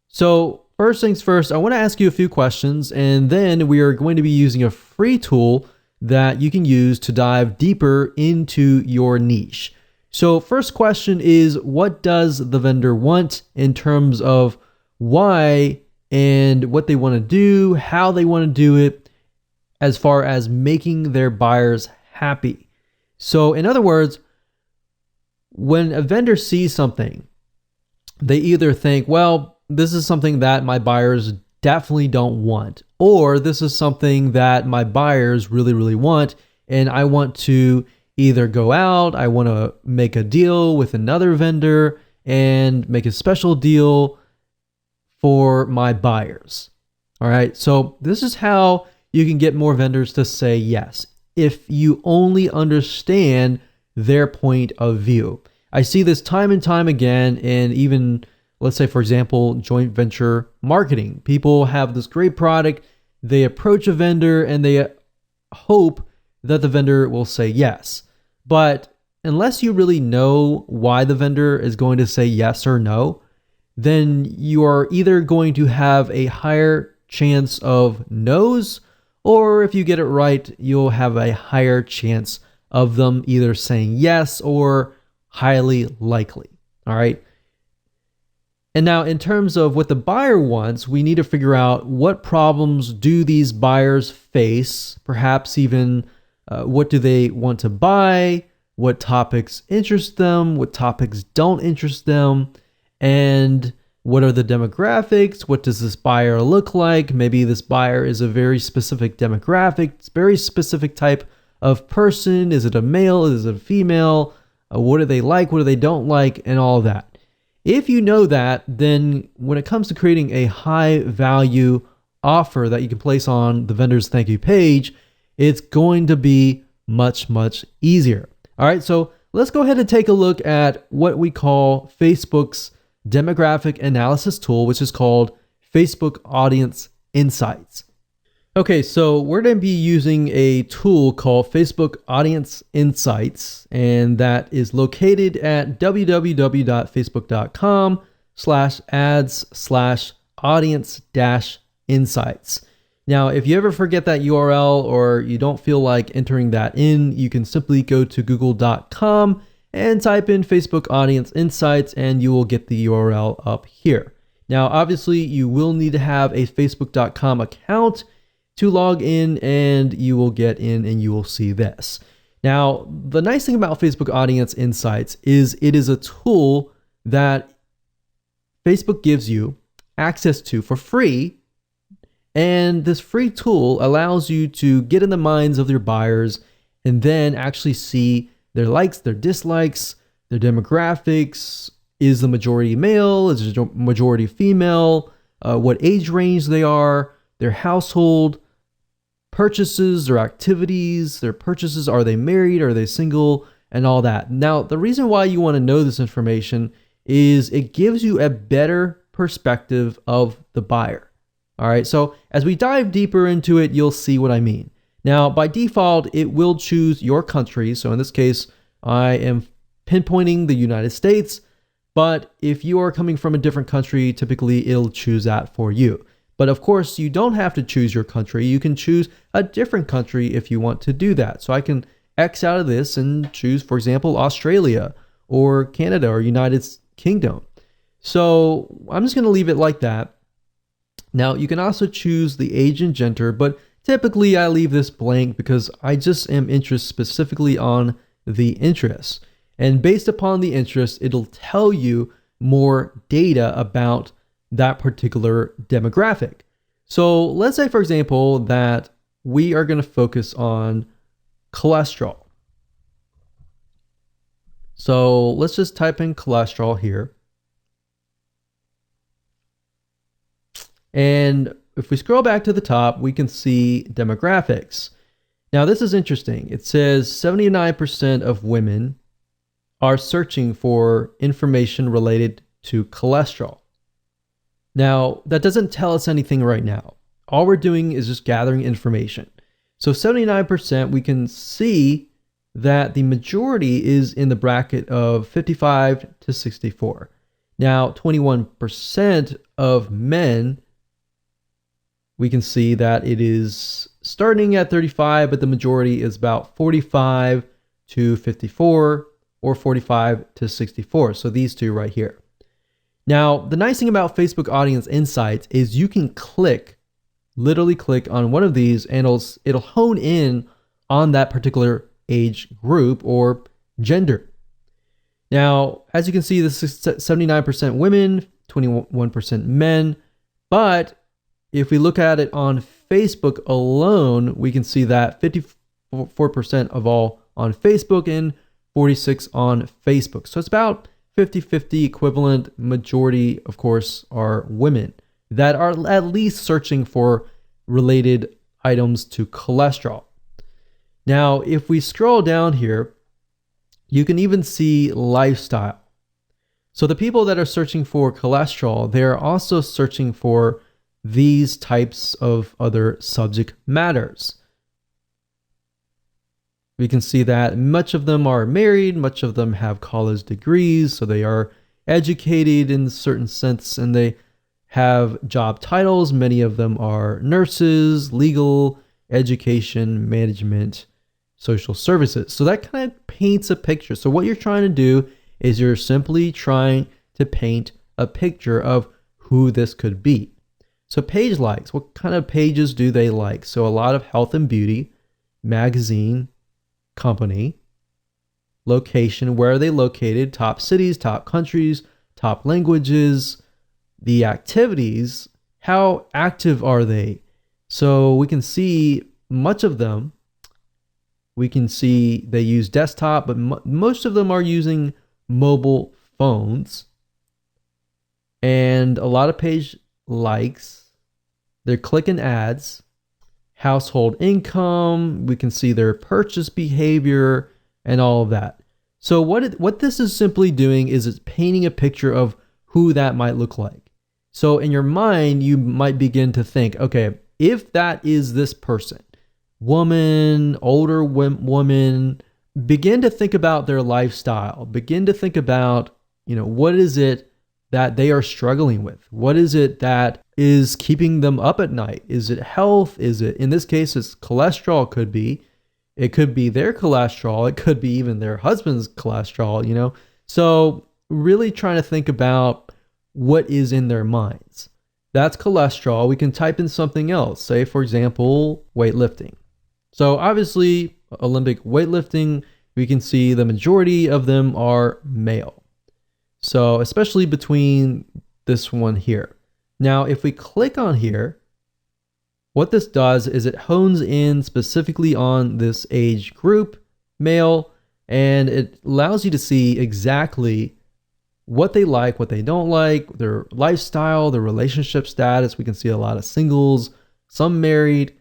[SPEAKER 1] So first things first, I want to ask you a few questions, and then we are going to be using a free tool that you can use to dive deeper into your niche. So first question is, what does the vendor want in terms of why and what they want to do, how they want to do it, as far as making their buyers happy? So in other words, when a vendor sees something, they either think, well, this is something that my buyers definitely don't want, or this is something that my buyers really, really want, and I want to either go out, I want to make a deal with another vendor and make a special deal for my buyers. All right, so this is how you can get more vendors to say yes, if you only understand their point of view. I see this time and time again, and even, let's say, for example, joint venture marketing. People have this great product, they approach a vendor, and they hope that the vendor will say yes. But unless you really know why the vendor is going to say yes or no, then you are either going to have a higher chance of no's, or if you get it right, you'll have a higher chance of them either saying yes or highly likely. All right. And now in terms of what the buyer wants, we need to figure out what problems do these buyers face, perhaps even what do they want to buy, what topics interest them, what topics don't interest them, and what are the demographics? What does this buyer look like? Maybe this buyer is a very specific demographic, it's a very specific type of person. Is it a male? Is it a female? What do they like? What do they don't like? And all of that. If you know that, then when it comes to creating a high value offer that you can place on the vendor's thank you page, it's going to be much, much easier. All right, so let's go ahead and take a look at what we call Facebook's demographic analysis tool, which is called Facebook Audience Insights. Okay, so we're going to be using a tool called Facebook Audience Insights, and that is located at www.facebook.com/ads/audience-insights. Now, if you ever forget that URL or you don't feel like entering that in, you can simply go to google.com and type in Facebook Audience Insights, and you will get the URL up here. Now, obviously, you will need to have a facebook.com account to log in, and you will get in and you will see this. Now, the nice thing about Facebook Audience Insights is it is a tool that Facebook gives you access to for free. And this free tool allows you to get in the minds of your buyers and then actually see their likes, their dislikes, their demographics. Is the majority male? Is the majority female? What age range they are, their household, purchases, their activities, their purchases. Are they married? Are they single? And all that. Now, the reason why you want to know this information is it gives you a better perspective of the buyer. All right, so as we dive deeper into it, you'll see what I mean. Now, by default, it will choose your country. So in this case, I am pinpointing the United States, but if you are coming from a different country, typically it'll choose that for you. But of course, you don't have to choose your country. You can choose a different country if you want to do that. So I can X out of this and choose, for example, Australia or Canada or United Kingdom. So I'm just going to leave it like that. Now, you can also choose the age and gender, but typically I leave this blank because I just am interested specifically on the interests. And based upon the interest, it'll tell you more data about that particular demographic. So let's say, for example, that we are going to focus on cholesterol. So let's just type in cholesterol here. And if we scroll back to the top, we can see demographics. Now, this is interesting. It says 79% of women are searching for information related to cholesterol. Now, that doesn't tell us anything right now. All we're doing is just gathering information. So 79%, we can see that the majority is in the bracket of 55 to 64. Now, 21% of men, we can see that it is starting at 35, but the majority is about 45 to 54 or 45 to 64. So these two right here. Now, the nice thing about Facebook Audience Insights is you can literally click on one of these and it'll hone in on that particular age group or gender. Now, as you can see, this is 79% women, 21% men, but if we look at it on Facebook alone, we can see that 54% of all on Facebook and 46% on Facebook. So it's about 50-50 equivalent. Majority, of course, are women that are at least searching for related items to cholesterol. Now, if we scroll down here, you can even see lifestyle. So the people that are searching for cholesterol, they're also searching for these types of other subject matters. We can see that much of them are married, much of them have college degrees, so they are educated in a certain sense, and they have job titles. Many of them are nurses, legal, education, management, social services. So that kind of paints a picture. So what you're trying to do is you're simply trying to paint a picture of who this could be. So page likes, what kind of pages do they like? So a lot of health and beauty, magazine, company, location, where are they located, top cities, top countries, top languages, the activities, how active are they? So we can see much of them. We can see they use desktop, but most of them are using mobile phones. And a lot of page likes, they're clicking ads, household income, we can see their purchase behavior and all of that. So what this is simply doing is it's painting a picture of who that might look like. So in your mind, you might begin to think, okay, if that is this person, woman, older woman, begin to think about their lifestyle, begin to think about, what is it that they are struggling with? What is it that is keeping them up at night? Is it health? Is it, in this case, it's cholesterol? It could be their cholesterol. It could be even their husband's cholesterol, So really trying to think about what is in their minds. That's cholesterol. We can type in something else. Say, for example, weightlifting. So obviously, Olympic weightlifting, we can see the majority of them are male. So especially between this one here. Now, if we click on here, what this does is it hones in specifically on this age group, male, and it allows you to see exactly what they like, what they don't like, their lifestyle, their relationship status. We can see a lot of singles, some married.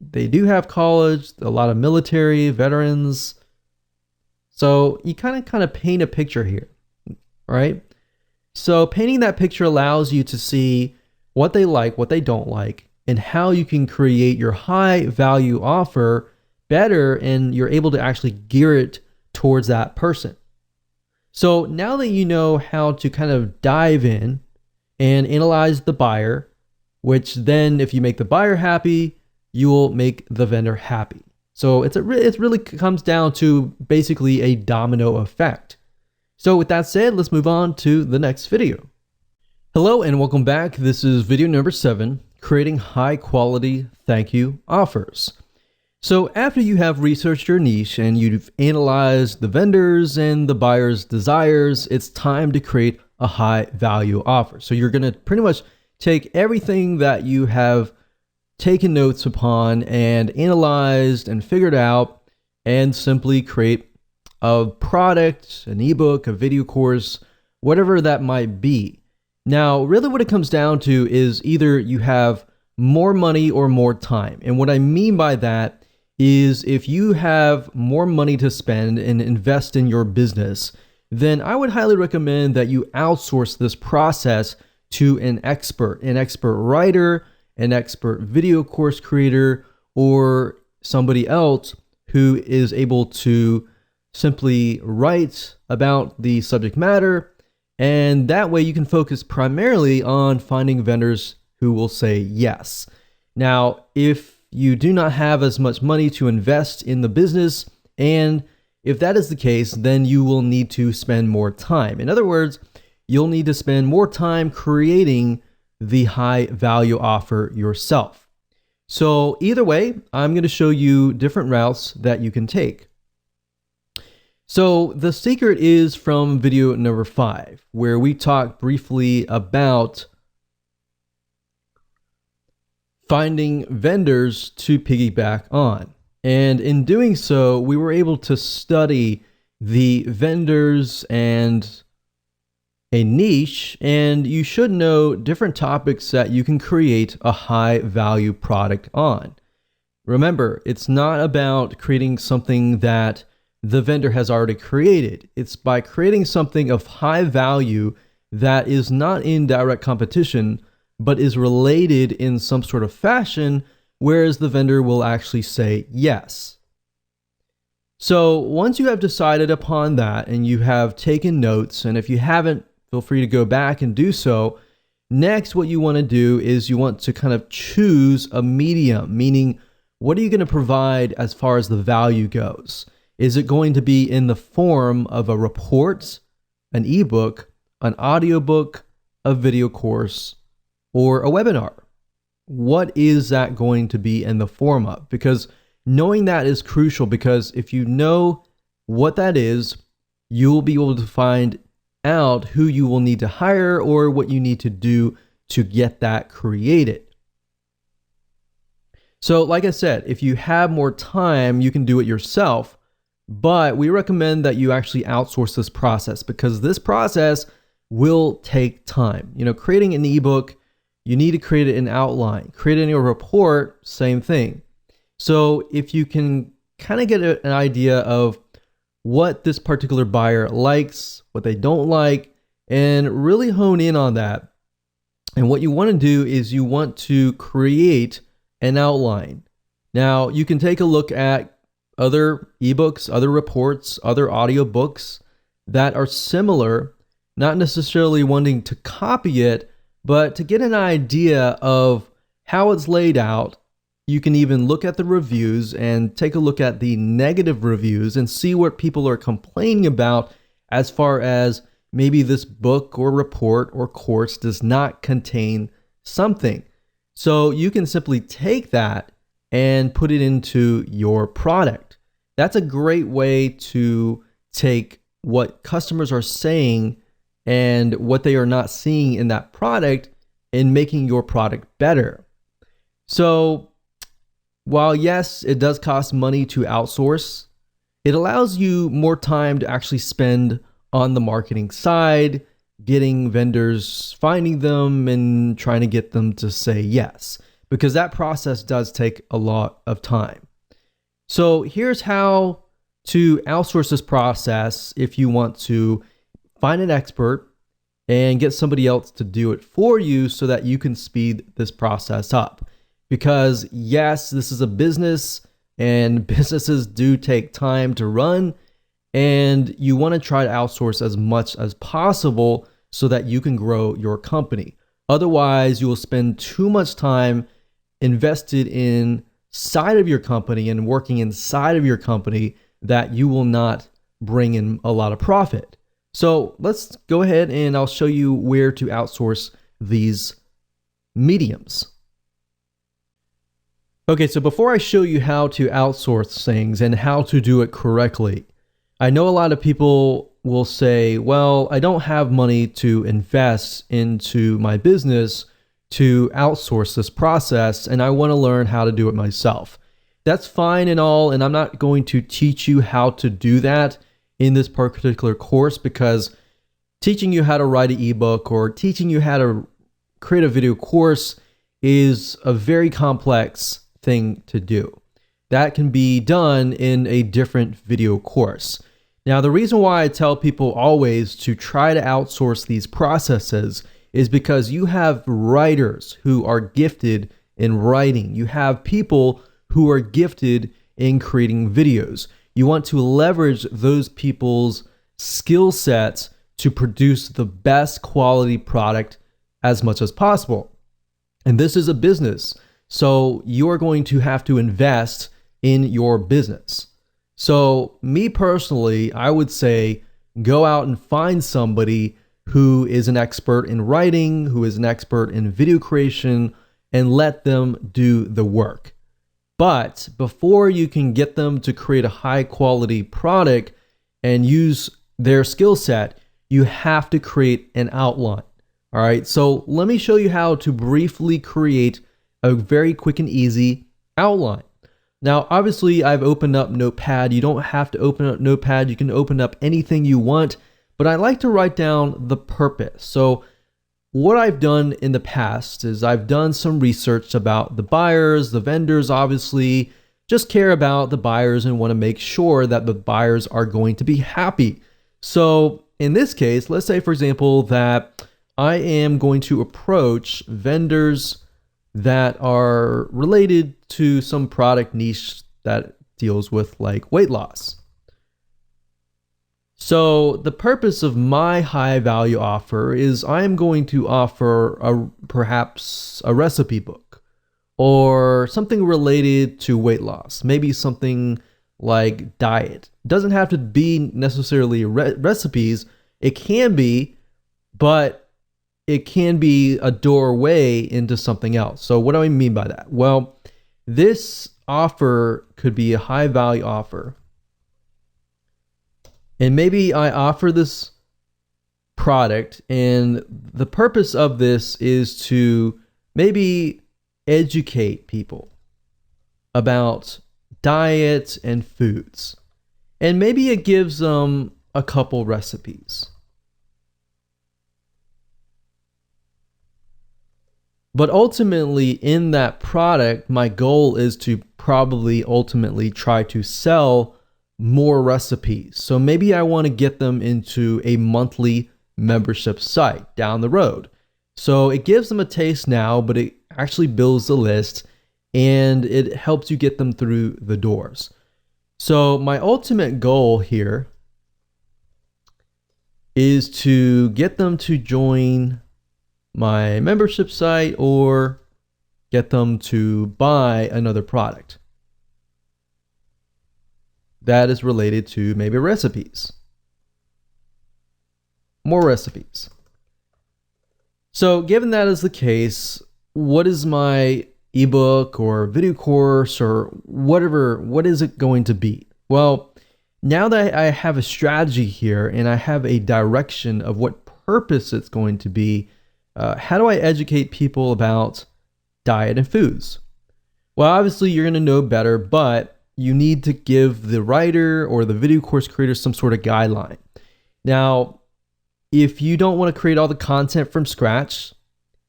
[SPEAKER 1] They do have college, a lot of military, veterans. So you kind of paint a picture here, right? So painting that picture allows you to see what they like, what they don't like, and how you can create your high value offer better, and you're able to actually gear it towards that person. So now that you know how to kind of dive in and analyze the buyer, which then if you make the buyer happy, you will make the vendor happy. So it really comes down to basically a domino effect. So with that said, let's move on to the next video. Hello and welcome back. This is video number 7, creating high quality thank you offers. So after you have researched your niche and you've analyzed the vendors and the buyer's desires, it's time to create a high value offer. So you're going to pretty much take everything that you have taken notes upon and analyzed and figured out and simply create a product, an ebook, a video course, whatever that might be. Now, really what it comes down to is either you have more money or more time. And what I mean by that is if you have more money to spend and invest in your business, then I would highly recommend that you outsource this process to an expert writer, an expert video course creator, or somebody else who is able to simply write about the subject matter. And that way you can focus primarily on finding vendors who will say yes. Now, if you do not have as much money to invest in the business, and if that is the case, then you will need to spend more time. In other words, you'll need to spend more time creating the high value offer yourself. So either way, I'm going to show you different routes that you can take. So the secret is from video number 5, where we talked briefly about finding vendors to piggyback on. And in doing so, we were able to study the vendors and a niche, and you should know different topics that you can create a high value product on. Remember, it's not about creating something that the vendor has already created. It's by creating something of high value that is not in direct competition, but is related in some sort of fashion, whereas the vendor will actually say yes. So once you have decided upon that and you have taken notes, and if you haven't, feel free to go back and do so. Next, what you want to do is you want to kind of choose a medium, meaning what are you going to provide as far as the value goes? Is it going to be in the form of a report, an ebook, an audiobook, a video course, or a webinar? What is that going to be in the form of? Because knowing that is crucial, because if you know what that is, you will be able to find out who you will need to hire or what you need to do to get that created. So like I said, if you have more time, you can do it yourself, but we recommend that you actually outsource this process because this process will take time. You know, creating an ebook, you need to create an outline. Creating a report, same thing. So if you can kind of get an idea of what this particular buyer likes, what they don't like, and really hone in on that. And what you want to do is you want to create an outline. Now, you can take a look at other ebooks, other reports, other audiobooks that are similar, not necessarily wanting to copy it, but to get an idea of how it's laid out. You can even look at the reviews and take a look at the negative reviews and see what people are complaining about as far as maybe this book or report or course does not contain something. So you can simply take that and put it into your product. That's a great way to take what customers are saying and what they are not seeing in that product and making your product better. So while yes, it does cost money to outsource, it allows you more time to actually spend on the marketing side, getting vendors, finding them, and trying to get them to say yes, because that process does take a lot of time. So here's how to outsource this process if you want to find an expert and get somebody else to do it for you so that you can speed this process up. Because yes, this is a business and businesses do take time to run, and you want to try to outsource as much as possible so that you can grow your company. Otherwise, you will spend too much time invested inside of your company and working inside of your company that you will not bring in a lot of profit. So let's go ahead and I'll show you where to outsource these mediums. Okay, so before I show you how to outsource things and how to do it correctly, I know a lot of people will say, well, I don't have money to invest into my business to outsource this process, and I want to learn how to do it myself. that's fine and all, and I'm not going to teach you how to do that in this particular course, because teaching you how to write an ebook or teaching you how to create a video course is a very complex thing to do. That can be done in a different video course. Now, the reason why I tell people always to try to outsource these processes is because you have writers who are gifted in writing. You have people who are gifted in creating videos. You want to leverage those people's skill sets to produce the best quality product as much as possible. And this is a business, so you are going to have to invest in your business. So me personally, I would say go out and find somebody who is an expert in writing, who is an expert in video creation, and let them do the work. But before you can get them to create a high quality product and use their skill set, you have to create an outline. All right, so let me show you how to briefly create a very quick and easy outline. Now, obviously, I've opened up Notepad. You don't have to open up Notepad. You can open up anything you want, but I like to write down the purpose. So what I've done in the past is I've done some research about the buyers, the vendors, obviously, just care about the buyers and want to make sure that the buyers are going to be happy. So in this case, let's say, for example, that I am going to approach vendors that are related to some product niche that deals with like weight loss. So the purpose of my high value offer is I am going to offer perhaps a recipe book or something related to weight loss, maybe something like diet. It doesn't have to be necessarily recipes. It can be, but it can be a doorway into something else. So what do I mean by that? Well, this offer could be a high value offer. And maybe I offer this product, and the purpose of this is to maybe educate people about diet and foods. And maybe it gives them a couple recipes. But ultimately, in that product, my goal is to probably ultimately try to sell more recipes. So maybe I want to get them into a monthly membership site down the road. So it gives them a taste now, but it actually builds the list and it helps you get them through the doors. So my ultimate goal here is to get them to join my membership site or get them to buy another product that is related to maybe recipes. More recipes. So given that is the case, what is my ebook or video course or whatever, what is it going to be? Well, now that I have a strategy here and I have a direction of what purpose it's going to be, how do I educate people about diet and foods? Well, obviously you're going to know better, but you need to give the writer or the video course creator some sort of guideline. Now, if you don't want to create all the content from scratch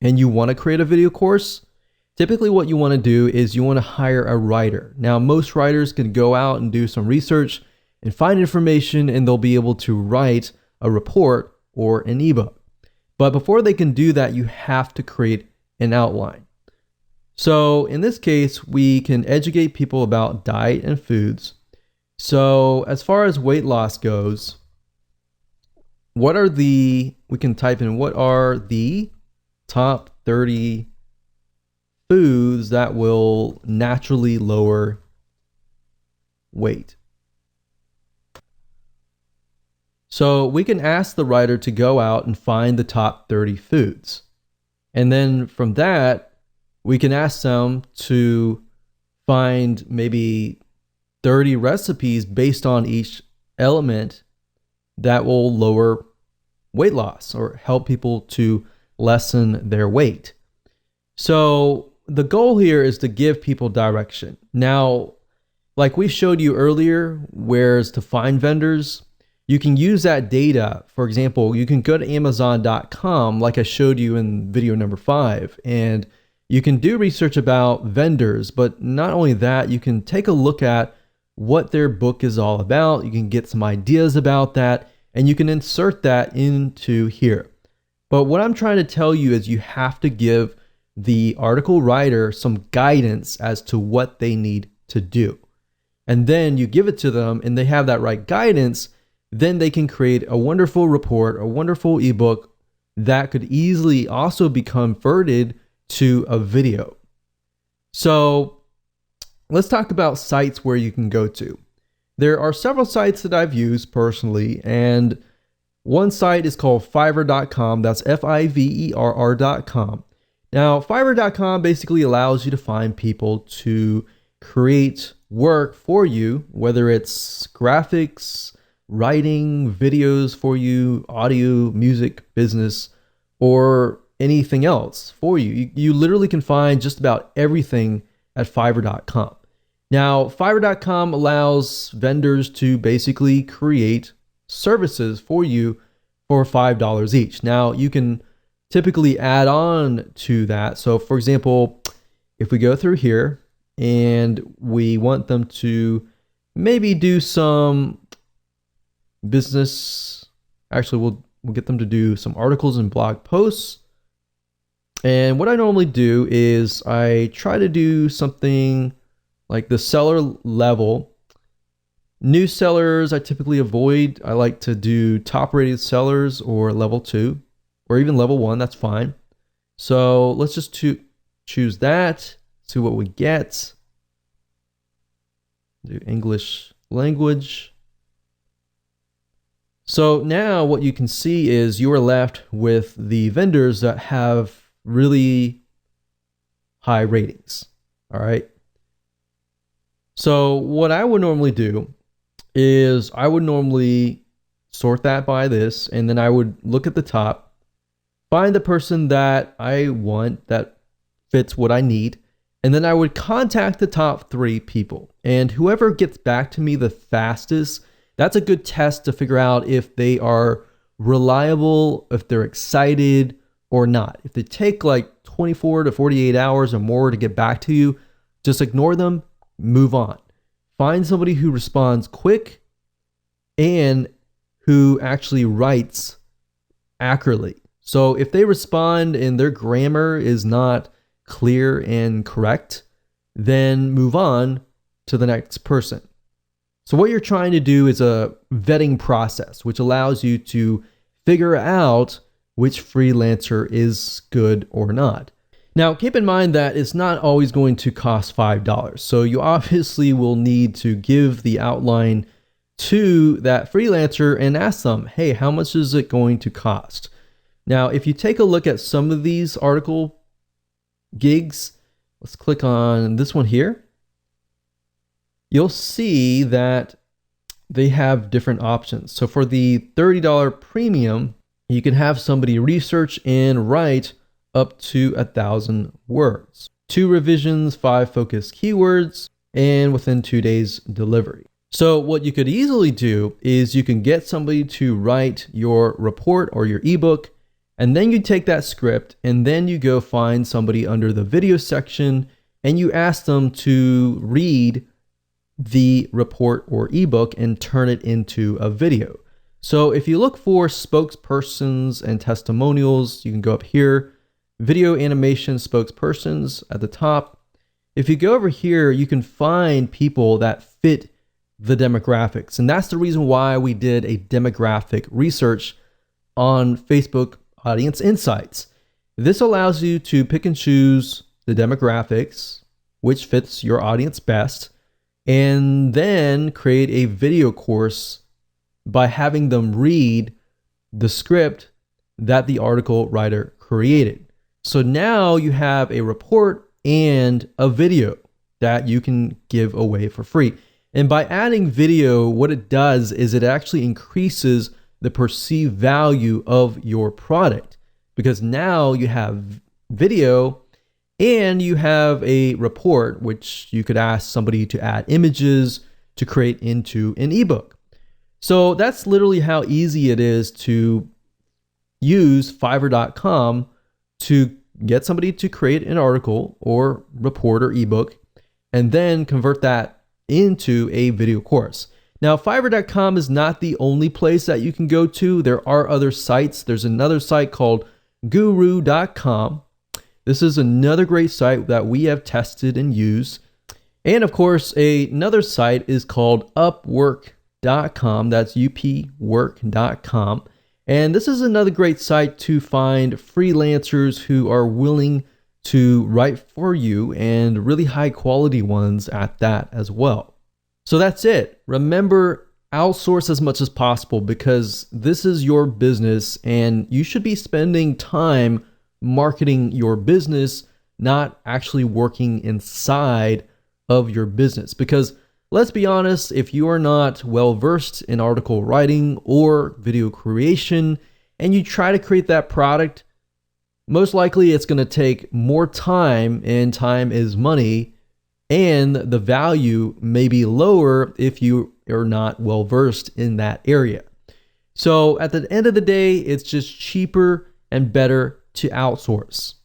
[SPEAKER 1] and you want to create a video course, typically what you want to do is you want to hire a writer. Now, most writers can go out and do some research and find information, and they'll be able to write a report or an ebook. But before they can do that, you have to create an outline. So in this case, we can educate people about diet and foods. So as far as weight loss goes, we can type in what are the top 30 foods that will naturally lower weight. So we can ask the writer to go out and find the top 30 foods. And then from that, we can ask them to find maybe 30 recipes based on each element that will lower weight loss or help people to lessen their weight. So the goal here is to give people direction. Now, like we showed you earlier, whereas to find vendors, you can use that data. For example, you can go to Amazon.com, like I showed you in video number 5, and you can do research about vendors. But not only that, you can take a look at what their book is all about. You can get some ideas about that, and you can insert that into here. But what I'm trying to tell you is you have to give the article writer some guidance as to what they need to do. And then you give it to them and they have that right guidance, then they can create a wonderful report, a wonderful ebook that could easily also be converted to a video. So let's talk about sites where you can go to. There are several sites that I've used personally, and one site is called Fiverr.com. That's Fiverr.com. Now, Fiverr.com basically allows you to find people to create work for you, whether it's graphics, writing, videos for you, audio, music, business, or anything else for you. You literally can find just about everything at Fiverr.com. Now, Fiverr.com allows vendors to basically create services for you for $5 each. Now, you can typically add on to that. So, for example, if we go through here and we want them to maybe do some business, actually, we'll get them to do some articles and blog posts. And what I normally do is I try to do something like the seller level. New sellers I typically avoid. I like to do top rated sellers or level 2 or even level 1. That's fine. So let's just choose that, see what we get. Do English language. So now what you can see is you are left with the vendors that have really high ratings. All right. So what I would normally do is I would normally sort that by this, and then I would look at the top, find the person that I want that fits what I need, and then I would contact the top 3 people. And whoever gets back to me the fastest, that's a good test to figure out if they are reliable, if they're excited or not. If they take like 24 to 48 hours or more to get back to you, just ignore them, move on. Find somebody who responds quick and who actually writes accurately. So if they respond and their grammar is not clear and correct, then move on to the next person. So what you're trying to do is a vetting process, which allows you to figure out which freelancer is good or not. Now, keep in mind that it's not always going to cost $5. So you obviously will need to give the outline to that freelancer and ask them, hey, how much is it going to cost? Now, if you take a look at some of these article gigs, let's click on this one here. You'll see that they have different options. So for the $30 premium, you can have somebody research and write up to 1,000 words, 2 revisions, 5 focus keywords, and within 2 days delivery. So what you could easily do is you can get somebody to write your report or your ebook, and then you take that script and then you go find somebody under the video section and you ask them to read the report or ebook and turn it into a video. So if you look for spokespersons and testimonials, you can go up here, video animation spokespersons at the top. If you go over here, you can find people that fit the demographics. And that's the reason why we did a demographic research on Facebook Audience Insights. This allows you to pick and choose the demographics, which fits your audience best, and then create a video course by having them read the script that the article writer created. So now you have a report and a video that you can give away for free. And by adding video, what it does is it actually increases the perceived value of your product, because now you have video And you have a report, which you could ask somebody to add images to create into an ebook. So that's literally how easy it is to use Fiverr.com to get somebody to create an article or report or ebook and then convert that into a video course. Now, Fiverr.com is not the only place that you can go to. There are other sites. There's another site called Guru.com. This is another great site that we have tested and used. And of course, another site is called Upwork.com. That's upwork.com. And this is another great site to find freelancers who are willing to write for you, and really high quality ones at that as well. So that's it. Remember, outsource as much as possible because this is your business and you should be spending time marketing your business, not actually working inside of your business. Because let's be honest, if you are not well versed in article writing or video creation and you try to create that product, most likely it's going to take more time, and time is money, and the value may be lower if you are not well versed in that area. So at the end of the day, it's just cheaper and better to outsource.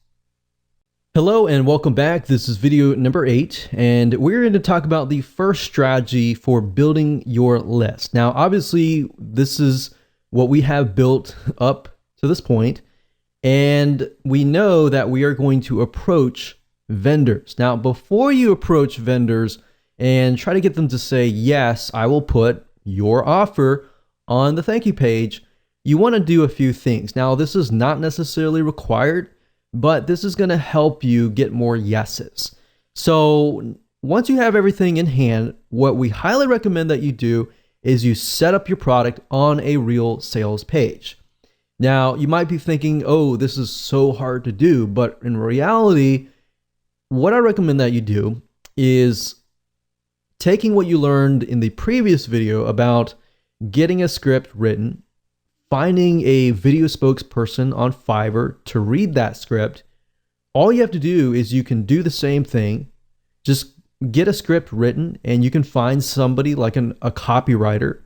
[SPEAKER 1] Hello and welcome back. This is video number 8, and we're going to talk about the first strategy for building your list. Now, obviously, this is what we have built up to this point, and we know that we are going to approach vendors. Now, before you approach vendors and try to get them to say, yes, I will put your offer on the thank you page, you want to do a few things. Now, this is not necessarily required, but this is going to help you get more yeses. So once you have everything in hand, what we highly recommend that you do is you set up your product on a real sales page. Now, you might be thinking, oh, this is so hard to do, but in reality, what I recommend that you do is taking what you learned in the previous video about getting a script written, finding a video spokesperson on Fiverr to read that script. All you have to do is you can do the same thing. Just get a script written, and you can find somebody like a copywriter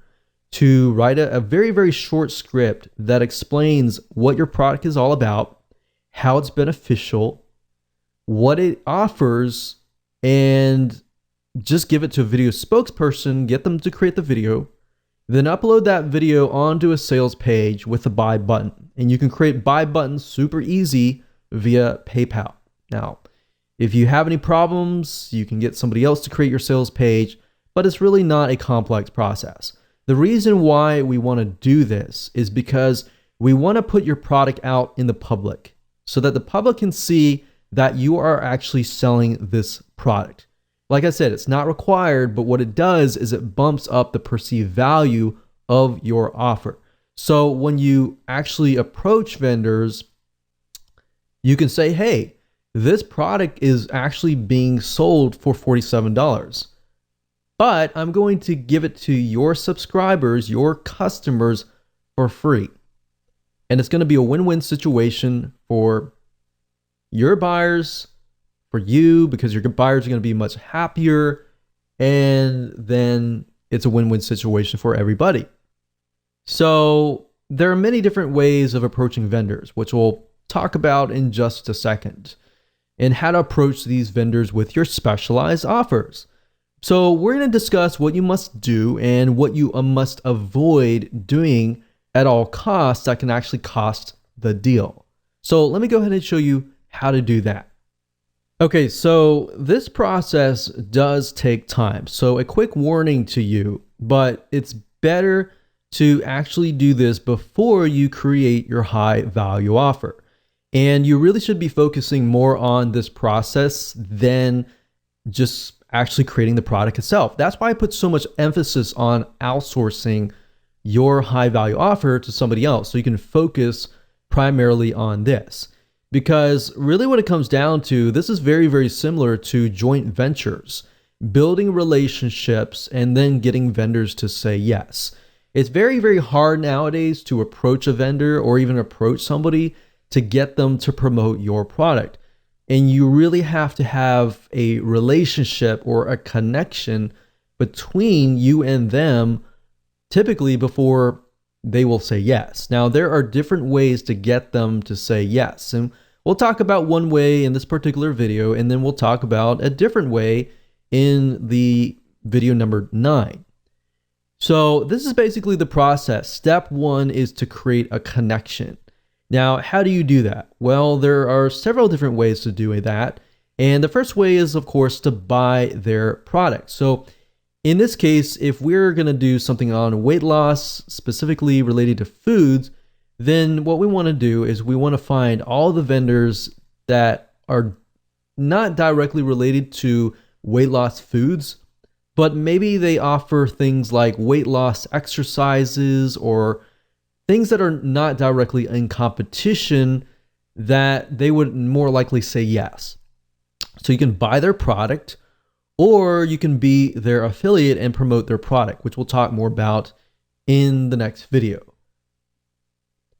[SPEAKER 1] to write a very, very short script that explains what your product is all about, how it's beneficial, what it offers, and just give it to a video spokesperson, get them to create the video, then upload that video onto a sales page with a buy button. And you can create buy buttons super easy via PayPal. Now, if you have any problems, you can get somebody else to create your sales page, but it's really not a complex process. The reason why we want to do this is because we want to put your product out in the public so that the public can see that you are actually selling this product. Like I said, it's not required, but what it does is it bumps up the perceived value of your offer. So when you actually approach vendors, you can say, hey, this product is actually being sold for $47, but I'm going to give it to your subscribers, your customers, for free. And it's going to be a win-win situation for your buyers, for you, because your buyers are going to be much happier, and then it's a win-win situation for everybody. So there are many different ways of approaching vendors, which we'll talk about in just a second, and how to approach these vendors with your specialized offers. So we're going to discuss what you must do and what you must avoid doing at all costs that can actually cost the deal. So let me go ahead and show you how to do that. Okay, so this process does take time. So a quick warning to you, but it's better to actually do this before you create your high value offer. And you really should be focusing more on this process than just actually creating the product itself. That's why I put so much emphasis on outsourcing your high value offer to somebody else so you can focus primarily on this. Because really what it comes down to, this is very, very similar to joint ventures, building relationships and then getting vendors to say yes. It's very, very hard nowadays to approach a vendor or even approach somebody to get them to promote your product. And you really have to have a relationship or a connection between you and them, typically before they will say yes. Now, there are different ways to get them to say yes. And we'll talk about one way in this particular video, and then we'll talk about a different way in the video number 9. So this is basically the process. Step 1 is to create a connection. Now, how do you do that? Well, there are several different ways to do that. And the first way is, of course, to buy their product. So in this case, if we're going to do something on weight loss, specifically related to foods, then what we want to do is we want to find all the vendors that are not directly related to weight loss foods, but maybe they offer things like weight loss exercises or things that are not directly in competition that they would more likely say yes. So you can buy their product, or you can be their affiliate and promote their product, which we'll talk more about in the next video.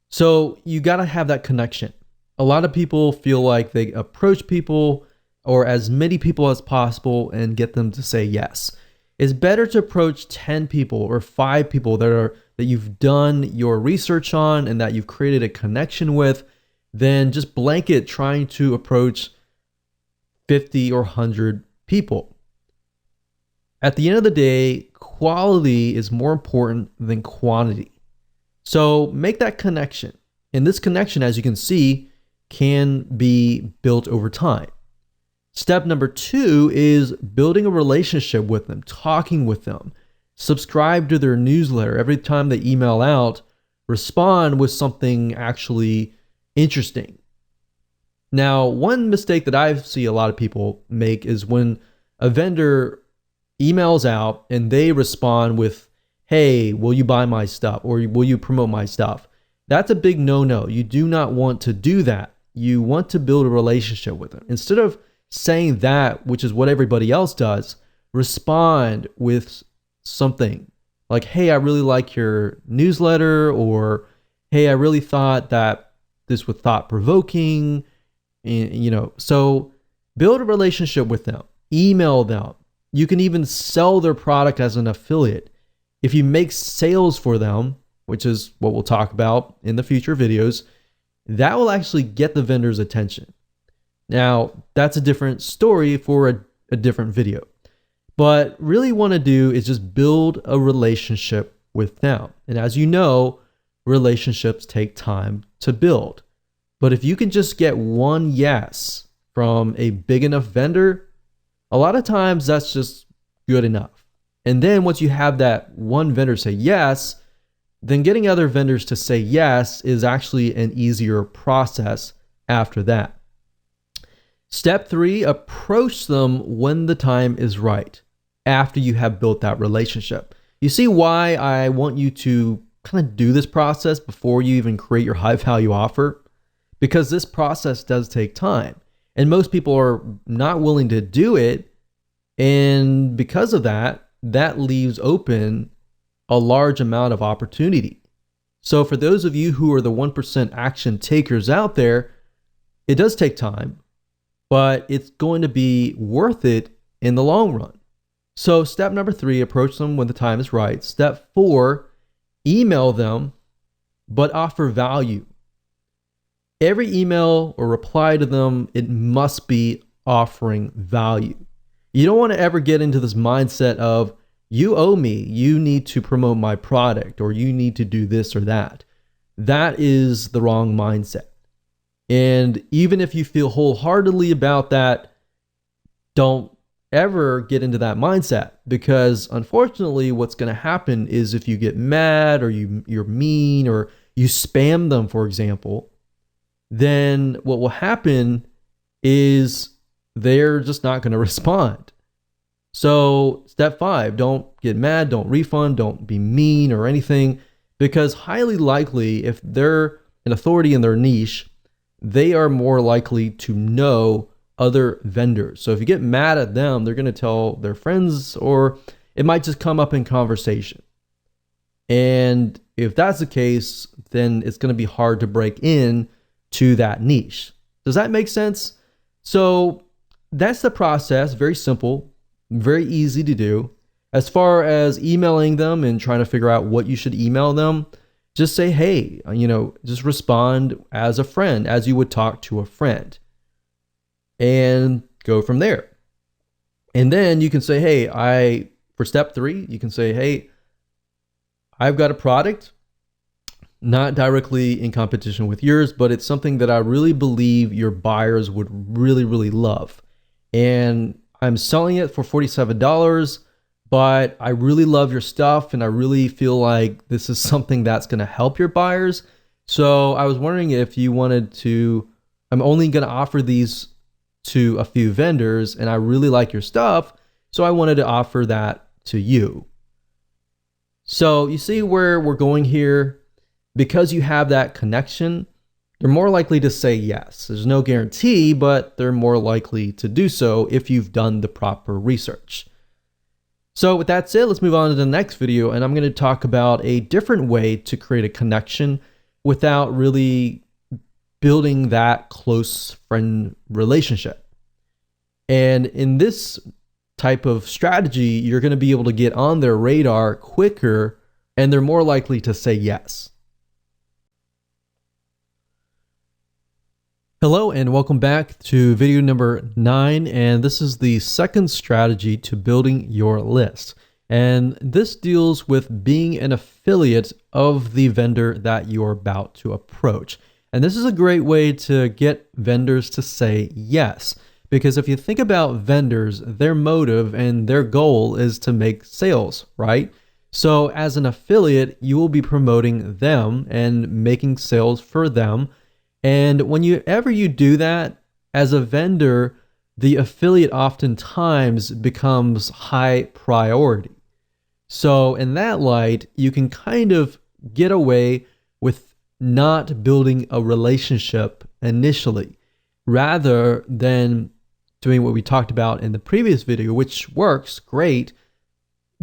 [SPEAKER 1] So you got to have that connection. A lot of people feel like they approach people or as many people as possible and get them to say yes. It's better to approach 10 people or 5 people that you've done your research on and that you've created a connection with than just blanket trying to approach 50 or 100 people. At the end of the day, quality is more important than quantity. So make that connection. And this connection, as you can see, can be built over time. Step number 2 is building a relationship with them, talking with them. Subscribe to their newsletter. Every time they email out, respond with something actually interesting. Now, one mistake that I see a lot of people make is when a vendor emails out and they respond with, hey, will you buy my stuff or will you promote my stuff? That's a big no-no. You do not want to do that. You want to build a relationship with them. Instead of saying that, which is what everybody else does, respond with something like, hey, I really like your newsletter, or hey, I really thought that this was thought-provoking. So build a relationship with them, email them. You can even sell their product as an affiliate. If you make sales for them, which is what we'll talk about in the future videos, that will actually get the vendor's attention. Now, that's a different story for a different video. But really want to do is just build a relationship with them. And as you know, relationships take time to build. But if you can just get one yes from a big enough vendor, a lot of times that's just good enough. And then once you have that one vendor say yes, then getting other vendors to say yes is actually an easier process after that. Step 3, approach them when the time is right, after you have built that relationship. You see why I want you to kind of do this process before you even create your high value offer? Because this process does take time, and most people are not willing to do it. And because of that, that leaves open a large amount of opportunity. So for those of you who are the 1% action takers out there, it does take time, but it's going to be worth it in the long run. So step number 3, approach them when the time is right. Step 4, email them, but offer value. Every email or reply to them, it must be offering value. You don't want to ever get into this mindset of, you owe me, you need to promote my product, or you need to do this or that. That is the wrong mindset. And even if you feel wholeheartedly about that, don't ever get into that mindset, because unfortunately what's going to happen is if you get mad or you're mean or you spam them, for example, then what will happen is they're just not going to respond. So step 5, don't get mad, don't refund, don't be mean or anything, because highly likely if they're an authority in their niche, they are more likely to know other vendors. So if you get mad at them, they're going to tell their friends, or it might just come up in conversation. And if that's the case, then it's going to be hard to break in to that niche. Does that make sense? So that's the process. Very simple, very easy to do. As far as emailing them and trying to figure out what you should email them, just say, hey, just respond as a friend, as you would talk to a friend, and go from there. And then you can say, hey, for step 3, you can say, hey, I've got a product, not directly in competition with yours, but it's something that I really believe your buyers would really, really love. And I'm selling it for $47, but I really love your stuff and I really feel like this is something that's going to help your buyers. So I was wondering if you wanted to, I'm only going to offer these to a few vendors and I really like your stuff. So I wanted to offer that to you. So you see where we're going here. Because you have that connection, they're more likely to say yes. There's no guarantee, but they're more likely to do so if you've done the proper research. So with that said, let's move on to the next video, and I'm going to talk about a different way to create a connection without really building that close friend relationship. And in this type of strategy, you're going to be able to get on their radar quicker, and they're more likely to say yes. Hello and welcome back to video number 9, and this is the second strategy to building your list. And this deals with being an affiliate of the vendor that you're about to approach. And this is a great way to get vendors to say yes, because if you think about vendors, their motive and their goal is to make sales, right? So as an affiliate, you will be promoting them and making sales for them. And whenever you do that as a vendor, the affiliate oftentimes becomes high priority. So in that light, you can kind of get away with not building a relationship initially, rather than doing what we talked about in the previous video, which works great.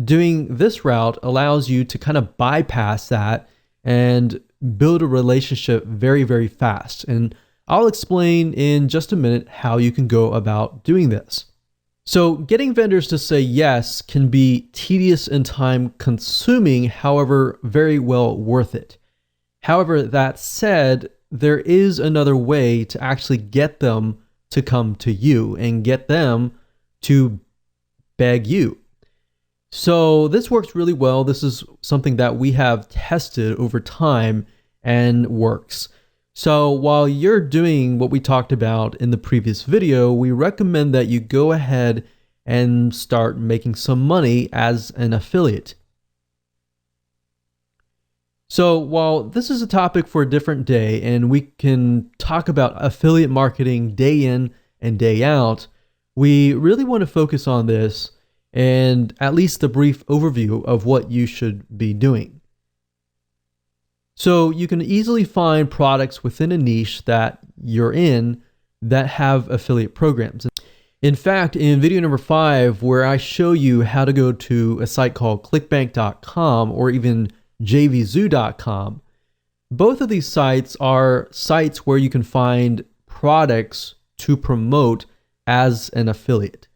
[SPEAKER 1] Doing this route allows you to kind of bypass that and build a relationship very, very fast. And I'll explain in just a minute how you can go about doing this. So getting vendors to say yes can be tedious and time consuming, however, very well worth it. However, that said, there is another way to actually get them to come to you and get them to beg you. So this works really well. This is something that we have tested over time and works. So while you're doing what we talked about in the previous video, we recommend that you go ahead and start making some money as an affiliate. So while this is a topic for a different day and we can talk about affiliate marketing day in and day out, we really want to focus on this and at least a brief overview of what you should be doing. So you can easily find products within a niche that you're in that have affiliate programs. In fact, in video number 5, where I show you how to go to a site called clickbank.com or even jvzoo.com, both of these sites are sites where you can find products to promote as an affiliate.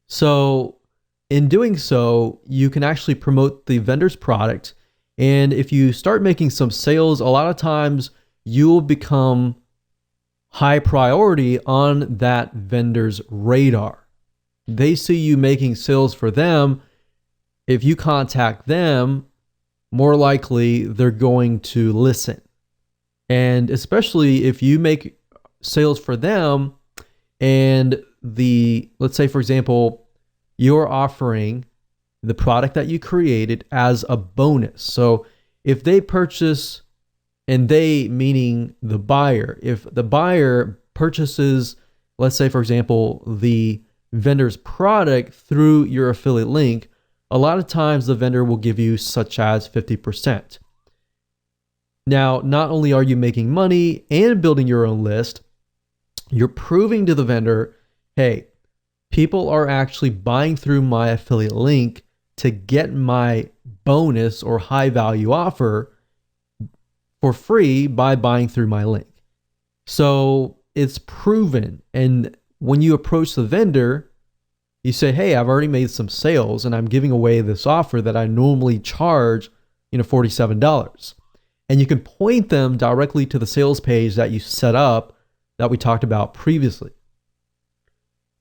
[SPEAKER 1] So in doing so, you can actually promote the vendor's product. And if you start making some sales, a lot of times you'll become high priority on that vendor's radar. They see you making sales for them. If you contact them, more likely they're going to listen. And especially if you make sales for them and let's say, for example, you're offering the product that you created as a bonus. So if they purchase, and they meaning the buyer, if the buyer purchases, let's say, for example, the vendor's product through your affiliate link, a lot of times the vendor will give you such as 50%. Now, not only are you making money and building your own list, you're proving to the vendor, hey, people are actually buying through my affiliate link to get my bonus or high value offer for free by buying through my link. So it's proven. And when you approach the vendor, you say, hey, I've already made some sales and I'm giving away this offer that I normally charge, $47. And you can point them directly to the sales page that you set up that we talked about previously.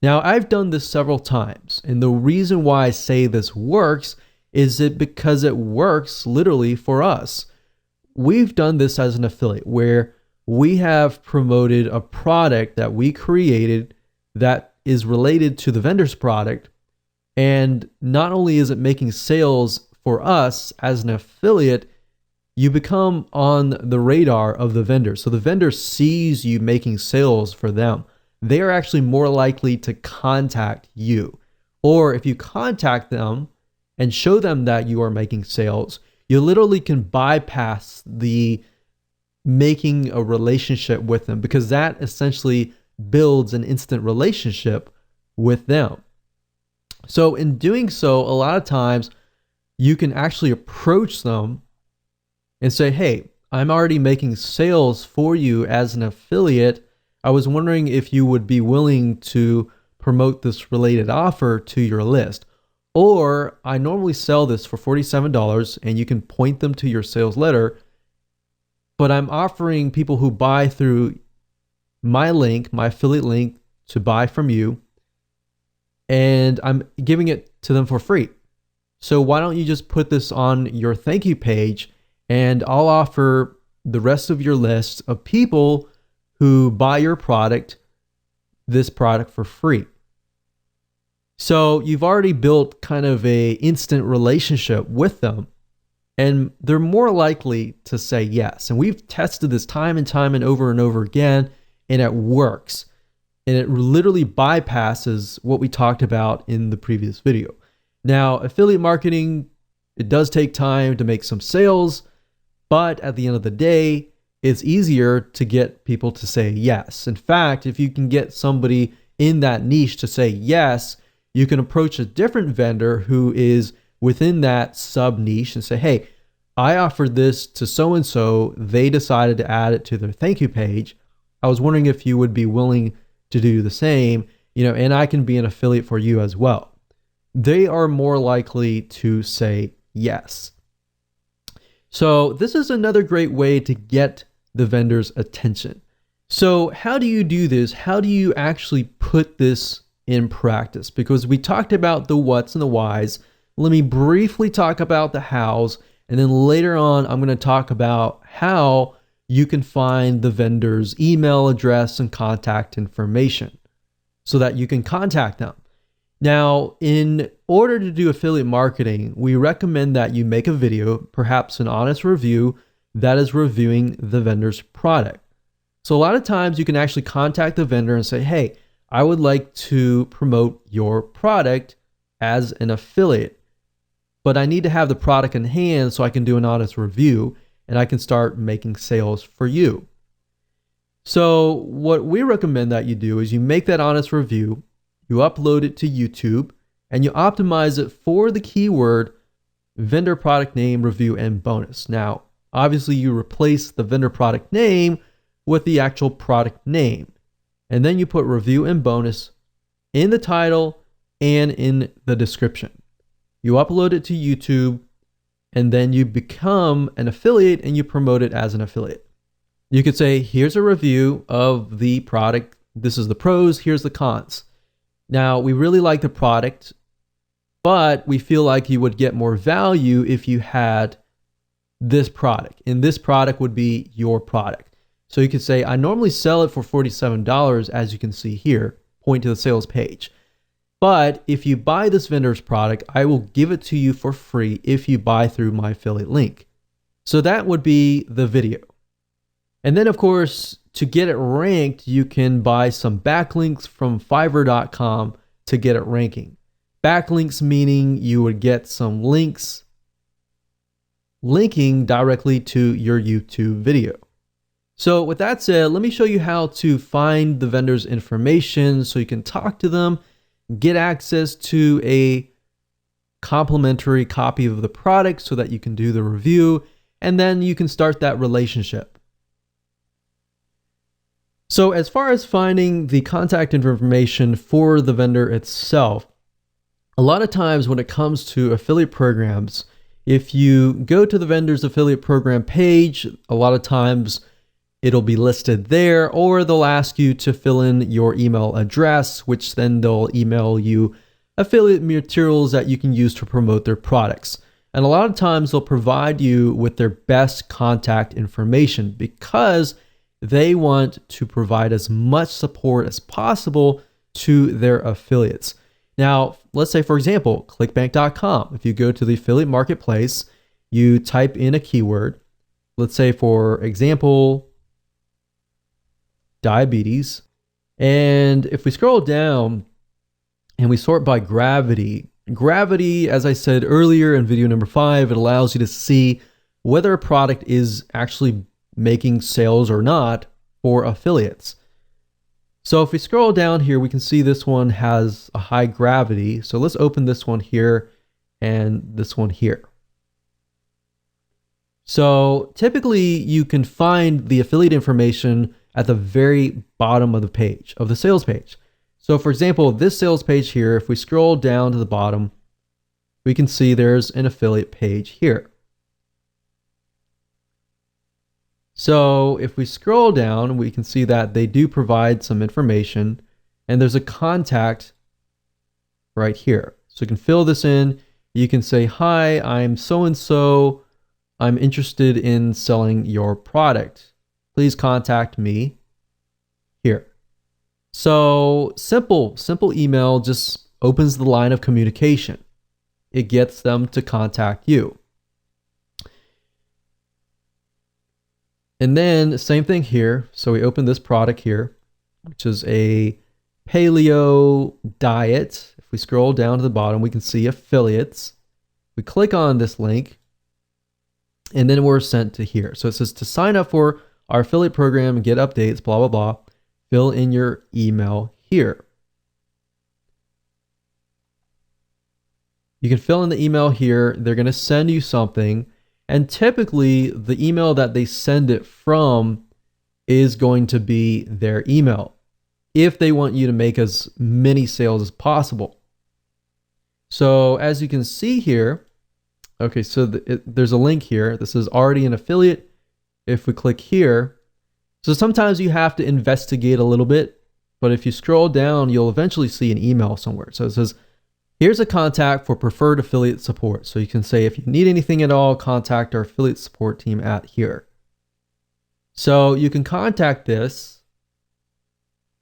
[SPEAKER 1] Now, I've done this several times, and the reason why I say this works is because it works literally for us. We've done this as an affiliate where we have promoted a product that we created that is related to the vendor's product, and not only is it making sales for us as an affiliate, you become on the radar of the vendor. So the vendor sees you making sales for them. They are actually more likely to contact you. Or if you contact them and show them that you are making sales, you literally can bypass the making a relationship with them, because that essentially builds an instant relationship with them. So in doing so, a lot of times you can actually approach them and say, hey, I'm already making sales for you as an affiliate. I was wondering if you would be willing to promote this related offer to your list. Or I normally sell this for $47, and you can point them to your sales letter, but I'm offering people who buy through my link, my affiliate link, to buy from you, and I'm giving it to them for free. So why don't you just put this on your thank you page, and I'll offer the rest of your list of people who buy your product, this product for free. So you've already built kind of a instant relationship with them, and they're more likely to say yes. And we've tested this time and time and over again, and it works. And it literally bypasses what we talked about in the previous video. Now, affiliate marketing, it does take time to make some sales, but at the end of the day, it's easier to get people to say yes. In fact, if you can get somebody in that niche to say yes, you can approach a different vendor who is within that sub niche and say, hey, I offered this to so-and-so. They decided to add it to their thank you page. I was wondering if you would be willing to do the same, and I can be an affiliate for you as well. They are more likely to say yes. So this is another great way to get the vendor's attention. So how do you do this? How do you actually put this in practice? Because we talked about the what's and the whys. Let me briefly talk about the hows, and then later on, I'm going to talk about how you can find the vendor's email address and contact information so that you can contact them. Now, in order to do affiliate marketing, we recommend that you make a video, perhaps an honest review that is reviewing the vendor's product. So a lot of times you can actually contact the vendor and say, hey, I would like to promote your product as an affiliate, but I need to have the product in hand so I can do an honest review and I can start making sales for you. So what we recommend that you do is you make that honest review, you upload it to YouTube, and you optimize it for the keyword vendor product name, review, and bonus. Now, obviously you replace the vendor product name with the actual product name, and then you put review and bonus in the title and in the description. You upload it to YouTube, and then you become an affiliate and you promote it as an affiliate. You could say, here's a review of the product. This is the pros, here's the cons. Now, we really like the product, but we feel like you would get more value if you had this product, and this product would be your product. So you could say, I normally sell it for $47, as you can see here, point to the sales page. But if you buy this vendor's product, I will give it to you for free if you buy through my affiliate link. So that would be the video. And then, of course, to get it ranked, you can buy some backlinks from Fiverr.com to get it ranking. Backlinks meaning you would get some links linking directly to your YouTube video. So with that said, let me show you how to find the vendor's information so you can talk to them, get access to a complimentary copy of the product so that you can do the review, and then you can start that relationship. So as far as finding the contact information for the vendor itself, a lot of times when it comes to affiliate programs, if you go to the vendor's affiliate program page, a lot of times it'll be listed there, or they'll ask you to fill in your email address, which then they'll email you affiliate materials that you can use to promote their products. And a lot of times they'll provide you with their best contact information because they want to provide as much support as possible to their affiliates. Now, let's say, for example, clickbank.com. If you go to the affiliate marketplace, you type in a keyword. Let's say, for example, diabetes. And if we scroll down and we sort by gravity, as I said earlier in video number 5, it allows you to see whether a product is actually making sales or not for affiliates. So if we scroll down here, we can see this one has a high gravity. So let's open this one here and this one here. So typically you can find the affiliate information at the very bottom of the page, of the sales page. So for example, this sales page here, if we scroll down to the bottom, we can see there's an affiliate page here. So if we scroll down, we can see that they do provide some information, and there's a contact right here. So you can fill this in. You can say, hi, I'm so-and-so. I'm interested in selling your product. Please contact me here. So simple email just opens the line of communication. It gets them to contact you. And then same thing here. So we open this product here, which is a paleo diet. If we scroll down to the bottom, we can see affiliates. We click on this link and then we're sent to here. So it says to sign up for our affiliate program and get updates, blah, blah, blah. Fill in your email here. You can fill in the email here. They're going to send you something. And typically the email that they send it from is going to be their email if they want you to make as many sales as possible. So as you can see here, okay, so there's a link here. This is already an affiliate. If we click here, so sometimes you have to investigate a little bit, but if you scroll down, you'll eventually see an email somewhere. So it says, here's a contact for preferred affiliate support. So you can say, if you need anything at all, contact our affiliate support team at here. So you can contact this.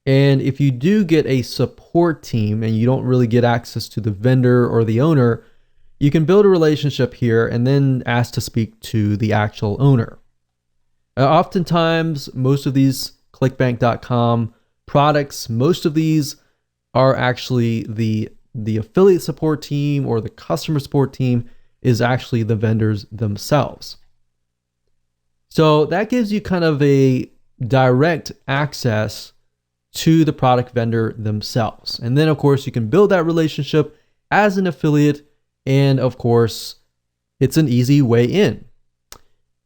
[SPEAKER 1] And if you do get a support team and you don't really get access to the vendor or the owner, you can build a relationship here and then ask to speak to the actual owner. Oftentimes, most of these clickbank.com products, most of these are actually the affiliate support team or the customer support team is actually the vendors themselves. So that gives you kind of a direct access to the product vendor themselves. And then of course you can build that relationship as an affiliate, and of course it's an easy way in.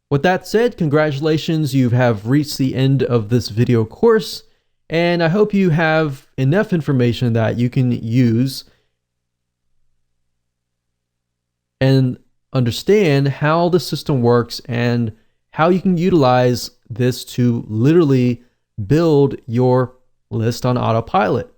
[SPEAKER 1] With that said, congratulations, you have reached the end of this video course, and I hope you have enough information that you can use and understand how the system works and how you can utilize this to literally build your list on autopilot.